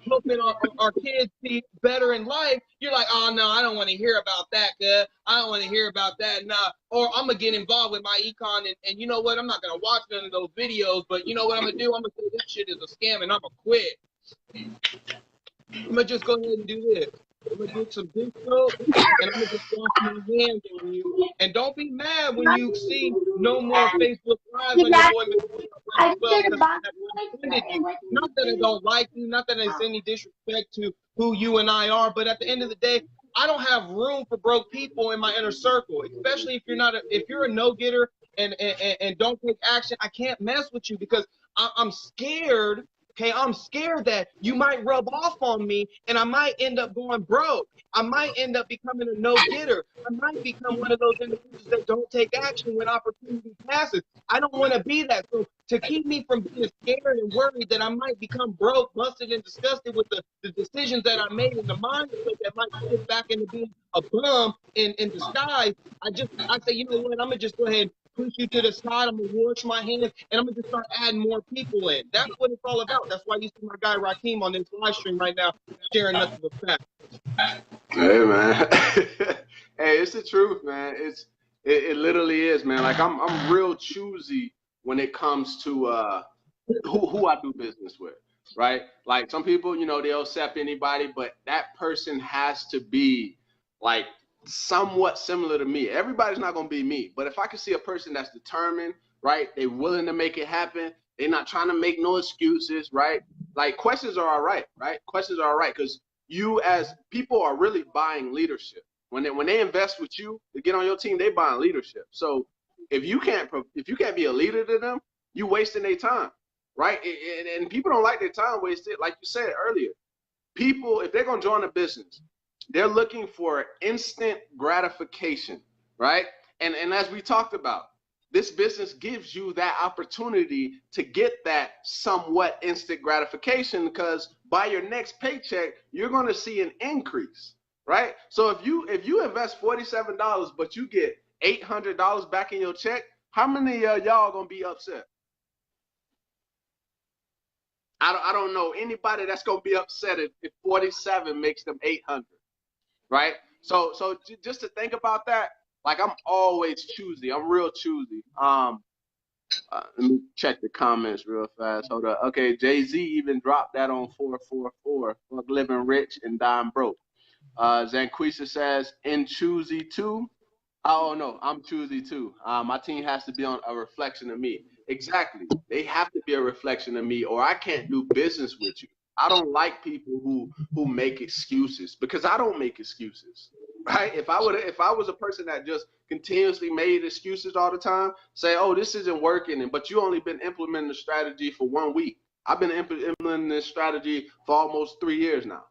helping our kids be better in life, you're like, oh no, I don't want to hear about that, good. I don't want to hear about that, nah. Or I'm gonna get involved with Myecon, and you know what? I'm not gonna watch none of those videos, but you know what I'm gonna do? I'm gonna say this shit is a scam, and I'm gonna quit. I'm gonna just go ahead and do this. I'm gonna get some dish soap, and I'm gonna just wash my hands on you. And don't be mad when you see no more Facebook Lives on your boy I well, did a because I box have like offended that. you. Not that I don't like you, not that it's any disrespect to who you and I are, but at the end of the day, I don't have room for broke people in my inner circle, especially if you're not if you're a no-getter and don't take action. I can't mess with you because I'm scared. Okay, I'm scared that you might rub off on me and I might end up going broke. I might end up becoming a no-getter. I might become one of those individuals that don't take action when opportunity passes. I don't want to be that. So to keep me from being scared and worried that I might become broke, busted, and disgusted with the decisions that I made in the mindset that might slip back into being a bum in disguise, I say, you know what, I'm going to just go ahead and push you to the side. I'm gonna wash my hands, and I'm gonna just start adding more people in. That's what it's all about. That's why you see my guy Rakeem on this live stream right now, sharing nothing but facts. Hey man, hey, it's the truth, man. It literally is, man. Like I'm real choosy when it comes to who I do business with, right? Like some people, they'll accept anybody, but that person has to be like somewhat similar to me. Everybody's not gonna be me, but if I can see a person that's determined, right? They're willing to make it happen. They're not trying to make no excuses, right? Like questions are all right, right? Questions are all right because you as people are really buying leadership. When they invest with you to get on your team, they buying leadership. So if you can't be a leader to them, you wasting their time, right? And people don't like their time wasted. Like you said earlier, people, if they're gonna join a business, they're looking for instant gratification, right? And as we talked about, this business gives you that opportunity to get that somewhat instant gratification because by your next paycheck, you're going to see an increase, right? So if you invest $47, but you get $800 back in your check, how many of y'all going to be upset? I don't know anybody that's going to be upset if 47 makes them 800, right? So just to think about that, like I'm always choosy. I'm real choosy. Let me check the comments real fast. Hold up. Okay, Jay-Z even dropped that on 444. Fuck living rich and dying broke. Zanquisha says, in choosy too. Oh no, I'm choosy too. My team has to be on a reflection of me. Exactly. They have to be a reflection of me, or I can't do business with you. I don't like people who make excuses because I don't make excuses. Right? If I was a person that just continuously made excuses all the time, say, oh, this isn't working, but you only been implementing the strategy for 1 week. I've been implementing this strategy for almost 3 years now.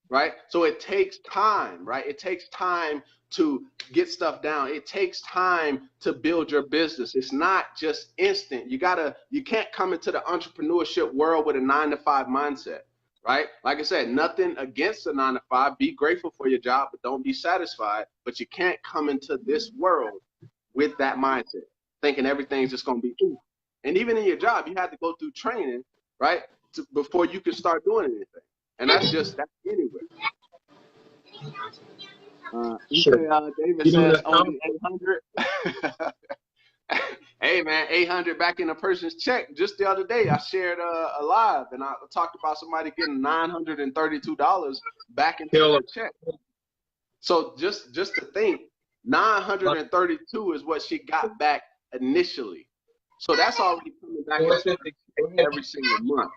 Right? So it takes time, right? It takes time to get stuff down. It takes time to build your business. It's not just instant. You can't come into the entrepreneurship world with a 9-to-5 mindset, right? Like I said, nothing against a 9-to-5. Be grateful for your job, but don't be satisfied. But you can't come into this world with that mindset, thinking everything's just going to be ooh. And even in your job, you have to go through training, right? Before you can start doing anything. And that's anywhere. David says only 800. Hey man, 800 back in a person's check. Just the other day, I shared a live and I talked about somebody getting $932 back into their check. So just to think, 932 is what she got back initially. So that's already coming back into every single month.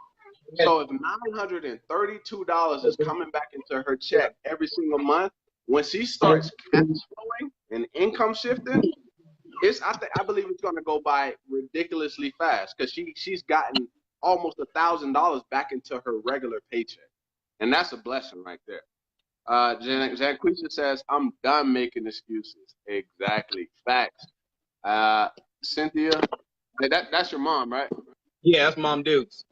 So if $932 is coming back into her check every single month, when she starts cash flowing and income shifting, I believe it's going to go by ridiculously fast because she's gotten almost $1,000 back into her regular paycheck, and that's a blessing right there. Janquisha says, "I'm done making excuses." Exactly, facts. Cynthia, that's your mom, right? Yeah, that's Mom Dukes.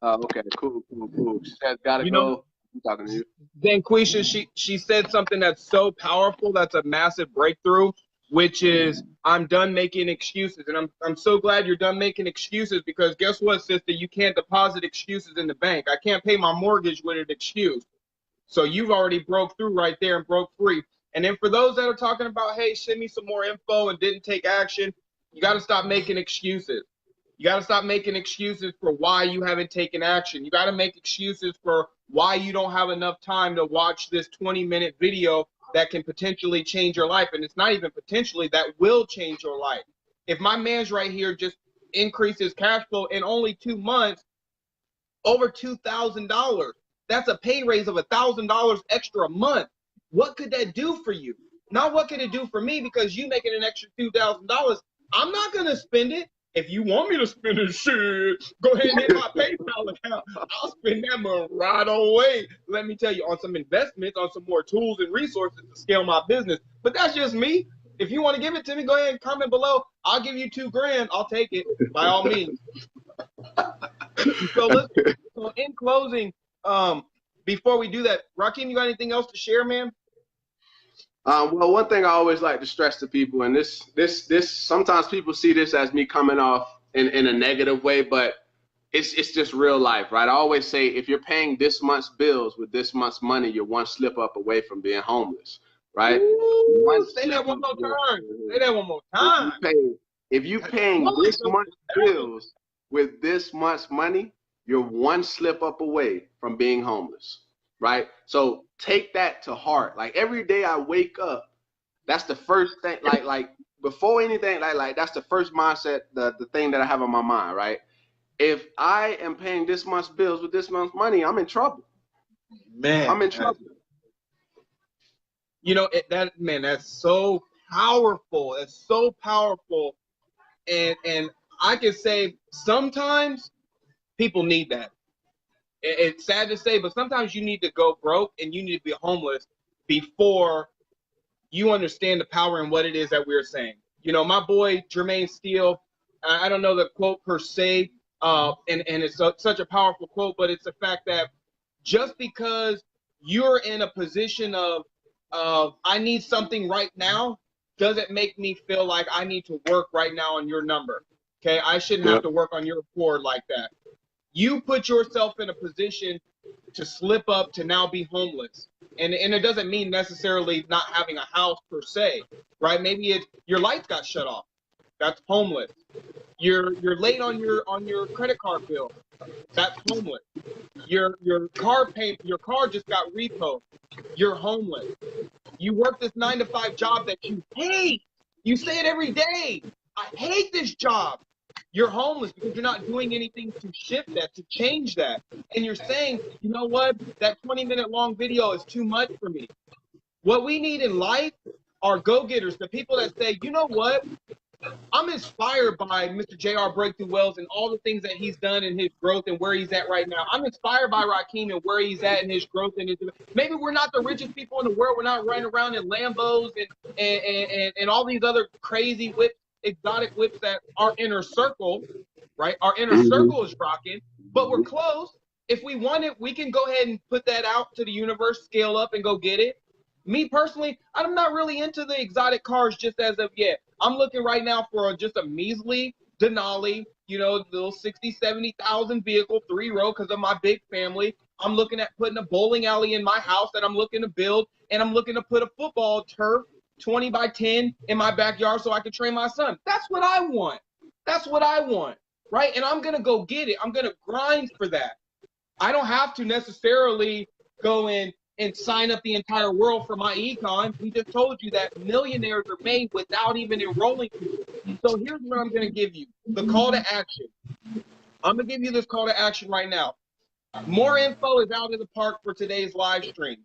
Okay, cool. She says, gotta go. I'm talking to you. Then Quisha, she said something that's so powerful. That's a massive breakthrough. which is I'm done making excuses. And I'm so glad you're done making excuses, because guess what, sister? You can't deposit excuses in the bank. I can't pay my mortgage with an excuse. So you've already broke through right there and broke free. And then for those that are talking about, hey, send me some more info and didn't take action, you got to stop making excuses. You got to stop making excuses for why you haven't taken action. You got to make excuses for why you don't have enough time to watch this 20-minute video that can potentially change your life. And it's not even potentially, that will change your life. If my man's right here just increases cash flow in only 2 months, over $2,000. That's a pay raise of $1,000 extra a month. What could that do for you? Not what could it do for me, because you making an extra $2,000. I'm not going to spend it. If you want me to spend it, shit, go ahead and hit my PayPal account. I'll spend that money right away. Let me tell you, on some investments, on some more tools and resources to scale my business. But that's just me. If you want to give it to me, go ahead and comment below. I'll give you $2,000. I'll take it by all means. So in closing, before we do that, Rakeem, you got anything else to share, man? Well, one thing I always like to stress to people, and this sometimes people see this as me coming off in a negative way, but it's just real life, right? I always say, if you're paying this month's bills with this month's money, you're one slip up away from being homeless, right? Ooh, say that one more time. Say that one more time. If you paying this month's bills with this month's money, you're one slip up away from being homeless, right? So take that to heart. Like, every day I wake up, that's the first thing, like before anything, like that's the first mindset, the thing that I have on my mind, right? If I am paying this month's bills with this month's money, I'm in trouble. Man, I'm in trouble. You know, that's so powerful. It's so powerful. And I can say sometimes people need that. It's sad to say, but sometimes you need to go broke and you need to be homeless before you understand the power and what it is that we're saying. You know, my boy Jermaine Steele, I don't know the quote per se, and it's such a powerful quote, but it's the fact that just because you're in a position of I need something right now, doesn't make me feel like I need to work right now on your number. Okay, I shouldn't have to work on your board like that. You put yourself in a position to slip up to now be homeless. And it doesn't mean necessarily not having a house per se, right? Maybe it's your lights got shut off. That's homeless. You're late on your credit card bill. That's homeless. Your car just got repoed. You're homeless. You work this 9-to-5 job that you hate. You say it every day. I hate this job. You're homeless because you're not doing anything to shift that, to change that. And you're saying, you know what, that 20-minute long video is too much for me. What we need in life are go-getters, the people that say, you know what, I'm inspired by Mr. J.R. Breakthrough Wells and all the things that he's done in his growth and where he's at right now. I'm inspired by Rakeem and where he's at in his growth. And maybe we're not the richest people in the world. We're not running around in Lambos and all these other crazy whips, exotic whips that our inner circle, right? Our inner circle is rocking, but we're close. If we want it, we can go ahead and put that out to the universe, scale up and go get it. Me personally, I'm not really into the exotic cars just as of yet. I'm looking right now for just a measly Denali, you know, little 60, 70,000 vehicle, 3-row because of my big family. I'm looking at putting a bowling alley in my house that I'm looking to build, and I'm looking to put a football turf 20 by 10 in my backyard so I can train my son. That's what I want. That's what I want, right? And I'm going to go get it. I'm going to grind for that. I don't have to necessarily go in and sign up the entire world for Myecon. We just told you that millionaires are made without even enrolling people. So here's what I'm going to give you, the call to action. I'm going to give you this call to action right now. More info is out in the park for today's live stream.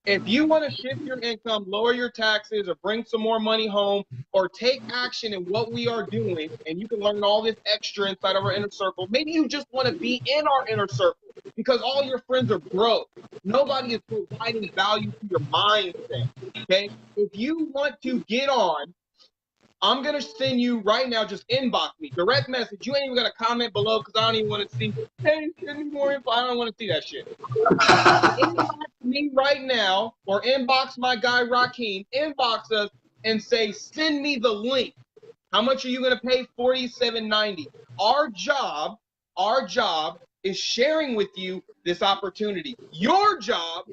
If you want to shift your income, lower your taxes, or bring some more money home, or take action in what we are doing, and you can learn all this extra inside of our inner circle. Maybe you just want to be in our inner circle because all your friends are broke. Nobody is providing value to your mindset, okay? If you want to get on, I'm going to send you right now, just inbox me, direct message. You ain't even got to comment below because I don't even want to see, hey, send me more info. I don't want to see that shit. Inbox me right now or inbox my guy Rakeem. Inbox us. and say, send me the link. How much are you going to pay? $47.90. Our job is sharing with you this opportunity. Your job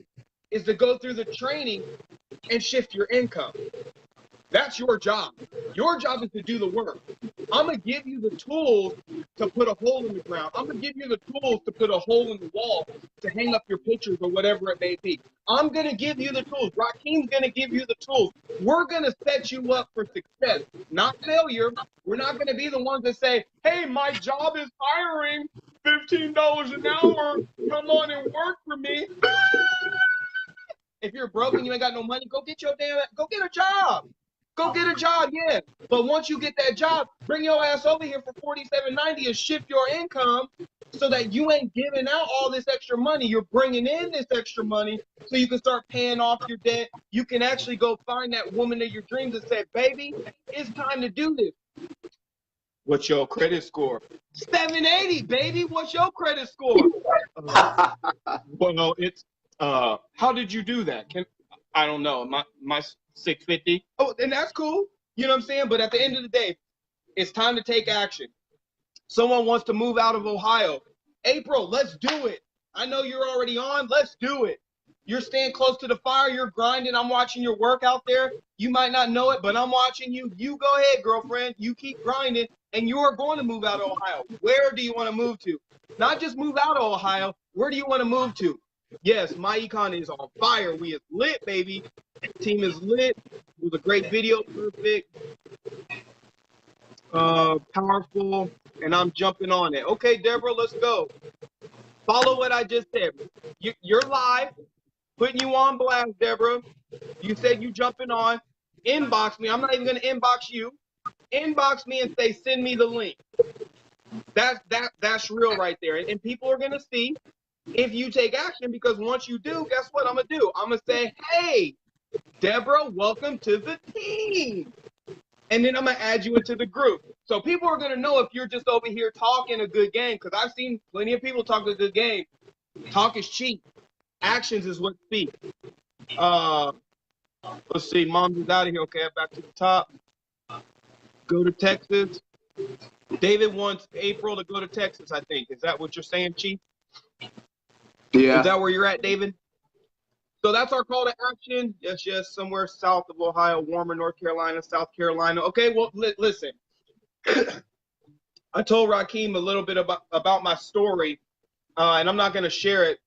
is to go through the training and shift your income. That's your job. Your job is to do the work. I'm going to give you the tools to put a hole in the ground. I'm going to give you the tools to put a hole in the wall to hang up your pictures or whatever it may be. I'm going to give you the tools. Rakeem's going to give you the tools. We're going to set you up for success, not failure. We're not going to be the ones that say, hey, my job is hiring $15 an hour. Come on and work for me. If you're broke and you ain't got no money, go get a job. Go get a job, yeah. But once you get that job, bring your ass over here for $47.90 and shift your income so that you ain't giving out all this extra money. You're bringing in this extra money so you can start paying off your debt. You can actually go find that woman of your dreams and say, baby, it's time to do this. What's your credit score? 780, baby. What's your credit score? Well, it's how did you do that? I don't know. My 650. Oh, and that's cool. You know what I'm saying? But at the end of the day, it's time to take action. Someone wants to move out of Ohio. April, let's do it. I know you're already on. Let's do it. You're staying close to the fire. You're grinding. I'm watching your work out there. You might not know it, but I'm watching you. You go ahead, girlfriend. You keep grinding, and you are going to move out of Ohio. Where do you want to move to? Not just move out of Ohio. Where do you want to move to? Yes, Myecon is on fire. We is lit, baby. Team is lit. It was a great video. Perfect. Powerful. And I'm jumping on it. Okay, Deborah, let's go. Follow what I just said. You're live. Putting you on blast, Deborah. You said you jumping on. Inbox me. I'm not even going to inbox you. Inbox me and say, send me the link. That's real right there. And people are going to see if you take action, because once you do, guess what I'm going to do? I'm going to say, hey, Deborah, welcome to the team. And then I'm going to add you into the group. So people are going to know if you're just over here talking a good game, because I've seen plenty of people talk a good game. Talk is cheap. Actions is what speaks. Let's see. Mom's is out of here. Okay, back to the top. Go to Texas. David wants April to go to Texas, I think. Is that what you're saying, Chief? Yeah. Is that where you're at, David? So that's our call to action. Yes, yes, somewhere south of Ohio, warmer North Carolina, South Carolina. Okay, well, listen. I told Rakeem a little bit about my story, and I'm not going to share it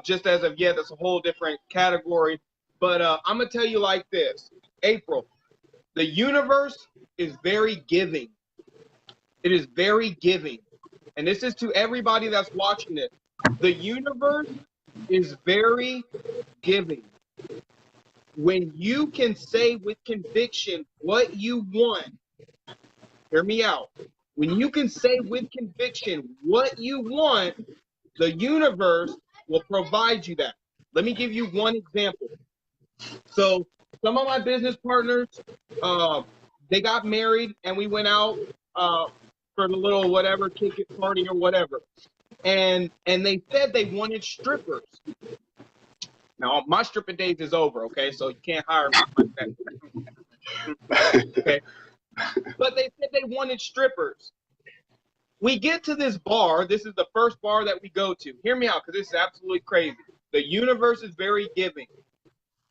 just as of yet. That's a whole different category. But I'm going to tell you like this. April, the universe is very giving. It is very giving. And this is to everybody that's watching it. The universe is very giving. When you can say with conviction what you want, hear me out. When you can say with conviction what you want, the universe will provide you that. Let me give you one example. So some of my business partners, they got married and we went out for the little whatever, kick it party or whatever. And they said they wanted strippers. Now, my stripping days is over, okay? So you can't hire me like that. Okay? But they said they wanted strippers. We get to this bar. This is the first bar that we go to. Hear me out, because this is absolutely crazy. The universe is very giving.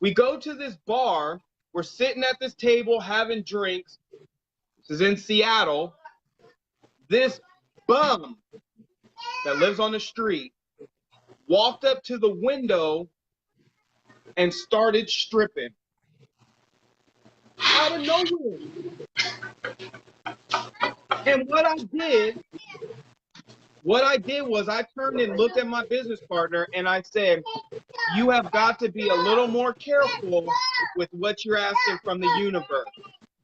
We go to this bar. We're sitting at this table having drinks. This is in Seattle. This bum that lives on the street walked up to the window and started stripping. Out of nowhere. And what I did was I turned and looked at my business partner and I said, you have got to be a little more careful with what you're asking from the universe.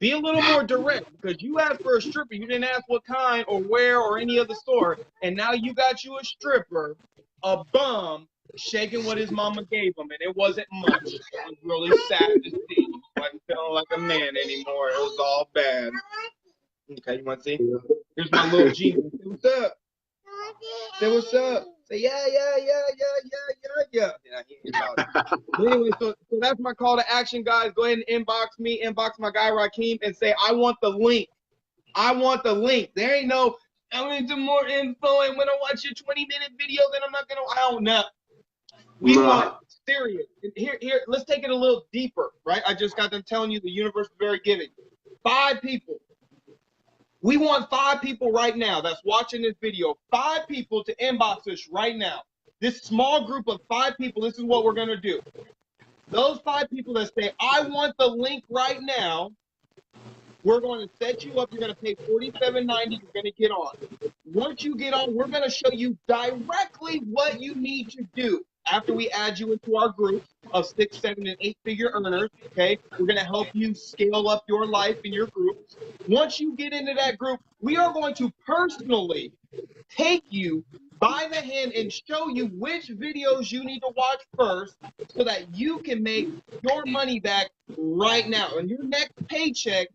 Be a little more direct, because you asked for a stripper. You didn't ask what kind or where or any other store. And now you got you a stripper, a bum, shaking what his mama gave him. And it wasn't much. It was really sad to see. He wasn't feeling like a man anymore. It was all bad. Okay, you want to see? Here's my little G. Say what's up. Say what's up. Say, yeah. Yeah, he ain't about it. But anyway, so that's my call to action, guys. Go ahead and inbox me, inbox my guy Rakeem, and say, I want the link. I want the link. There ain't no, I need some more info, and when I watch your 20-minute video, then I'm not going to, I don't know. We want serious. Here, let's take it a little deeper, right? I just got done telling you the universe is very giving. 5 people. We want 5 people right now that's watching this video. 5 people to inbox us right now. This small group of 5 people, this is what we're going to do. Those 5 people that say, I want the link right now, we're going to set you up. You're going to pay $47.90. You're going to get on. Once you get on, we're going to show you directly what you need to do after we add you into our group of 6, 7, and 8-figure earners. Okay, we're going to help you scale up your life in your group. Once you get into that group, we are going to personally take you by the hand and show you which videos you need to watch first so that you can make your money back right now. On your next paycheck,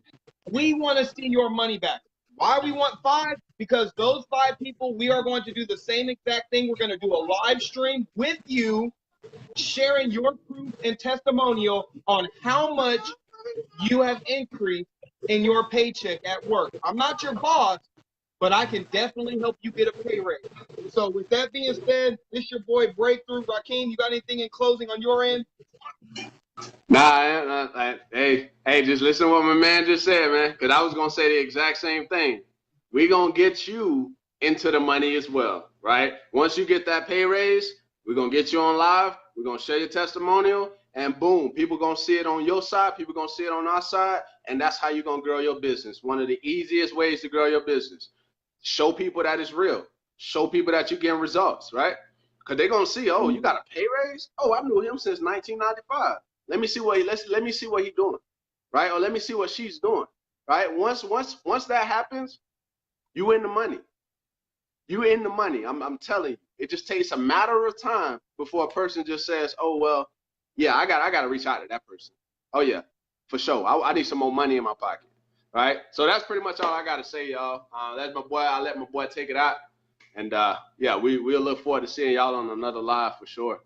we want to see your money back. Why we want 5? Because those 5 people, we are going to do the same exact thing. We're going to do a live stream with you, sharing your proof and testimonial on how much you have increased in your paycheck at work. I'm not your boss, but I can definitely help you get a pay raise. So with that being said, this is your boy Breakthrough. Rakeem, you got anything in closing on your end? Hey, just listen to what my man just said, man, because I was going to say the exact same thing. We're going to get you into the money as well, right? Once you get that pay raise, we're going to get you on live. We're going to share your testimonial, and boom, people going to see it on your side. People going to see it on our side, and that's how you're going to grow your business. One of the easiest ways to grow your business. Show people that it's real. Show people that you're getting results, right? Because they're going to see, oh, you got a pay raise? Oh, I knew him since 1995. Let me see what let me see what he's doing, right? Or let me see what she's doing, right? Once that happens, you in the money. You in the money. I'm telling you, it just takes a matter of time before a person just says, oh well, yeah, I got to reach out to that person. Oh yeah, for sure. I need some more money in my pocket, right? So that's pretty much all I got to say, y'all. That's my boy. I'll let my boy take it out, and yeah, we'll look forward to seeing y'all on another live for sure.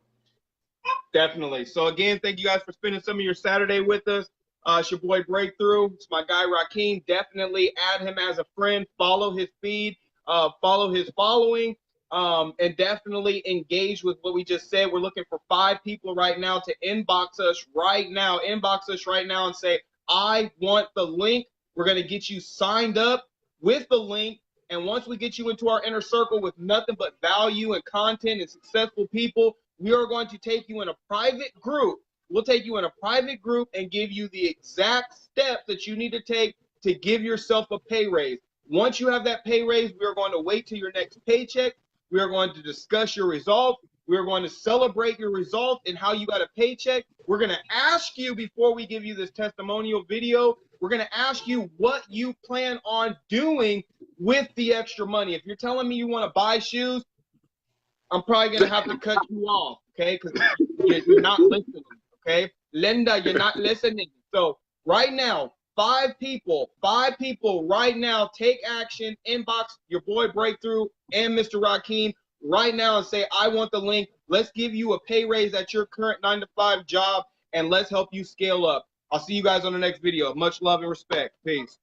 Definitely. So again, thank you guys for spending some of your Saturday with us. It's your boy Breakthrough. It's my guy Rakeem. Definitely add him as a friend. Follow his feed. Follow his following. And definitely engage with what we just said. We're looking for 5 people right now to inbox us right now. Inbox us right now and say, I want the link. We're going to get you signed up with the link. And once we get you into our inner circle with nothing but value and content and successful people, we are going to take you in a private group. We'll take you in a private group and give you the exact steps that you need to take to give yourself a pay raise. Once you have that pay raise, we are going to wait till your next paycheck. We are going to discuss your results. We are going to celebrate your results and how you got a paycheck. We're going to ask you before we give you this testimonial video, we're going to ask you what you plan on doing with the extra money. If you're telling me you want to buy shoes, I'm probably going to have to cut you off, okay, because you're not listening, okay? Linda, you're not listening. So right now, 5 people right now, take action, inbox your boy Breakthrough and Mr. Rakeem right now and say, I want the link. Let's give you a pay raise at your current 9-to-5 job, and let's help you scale up. I'll see you guys on the next video. Much love and respect. Peace.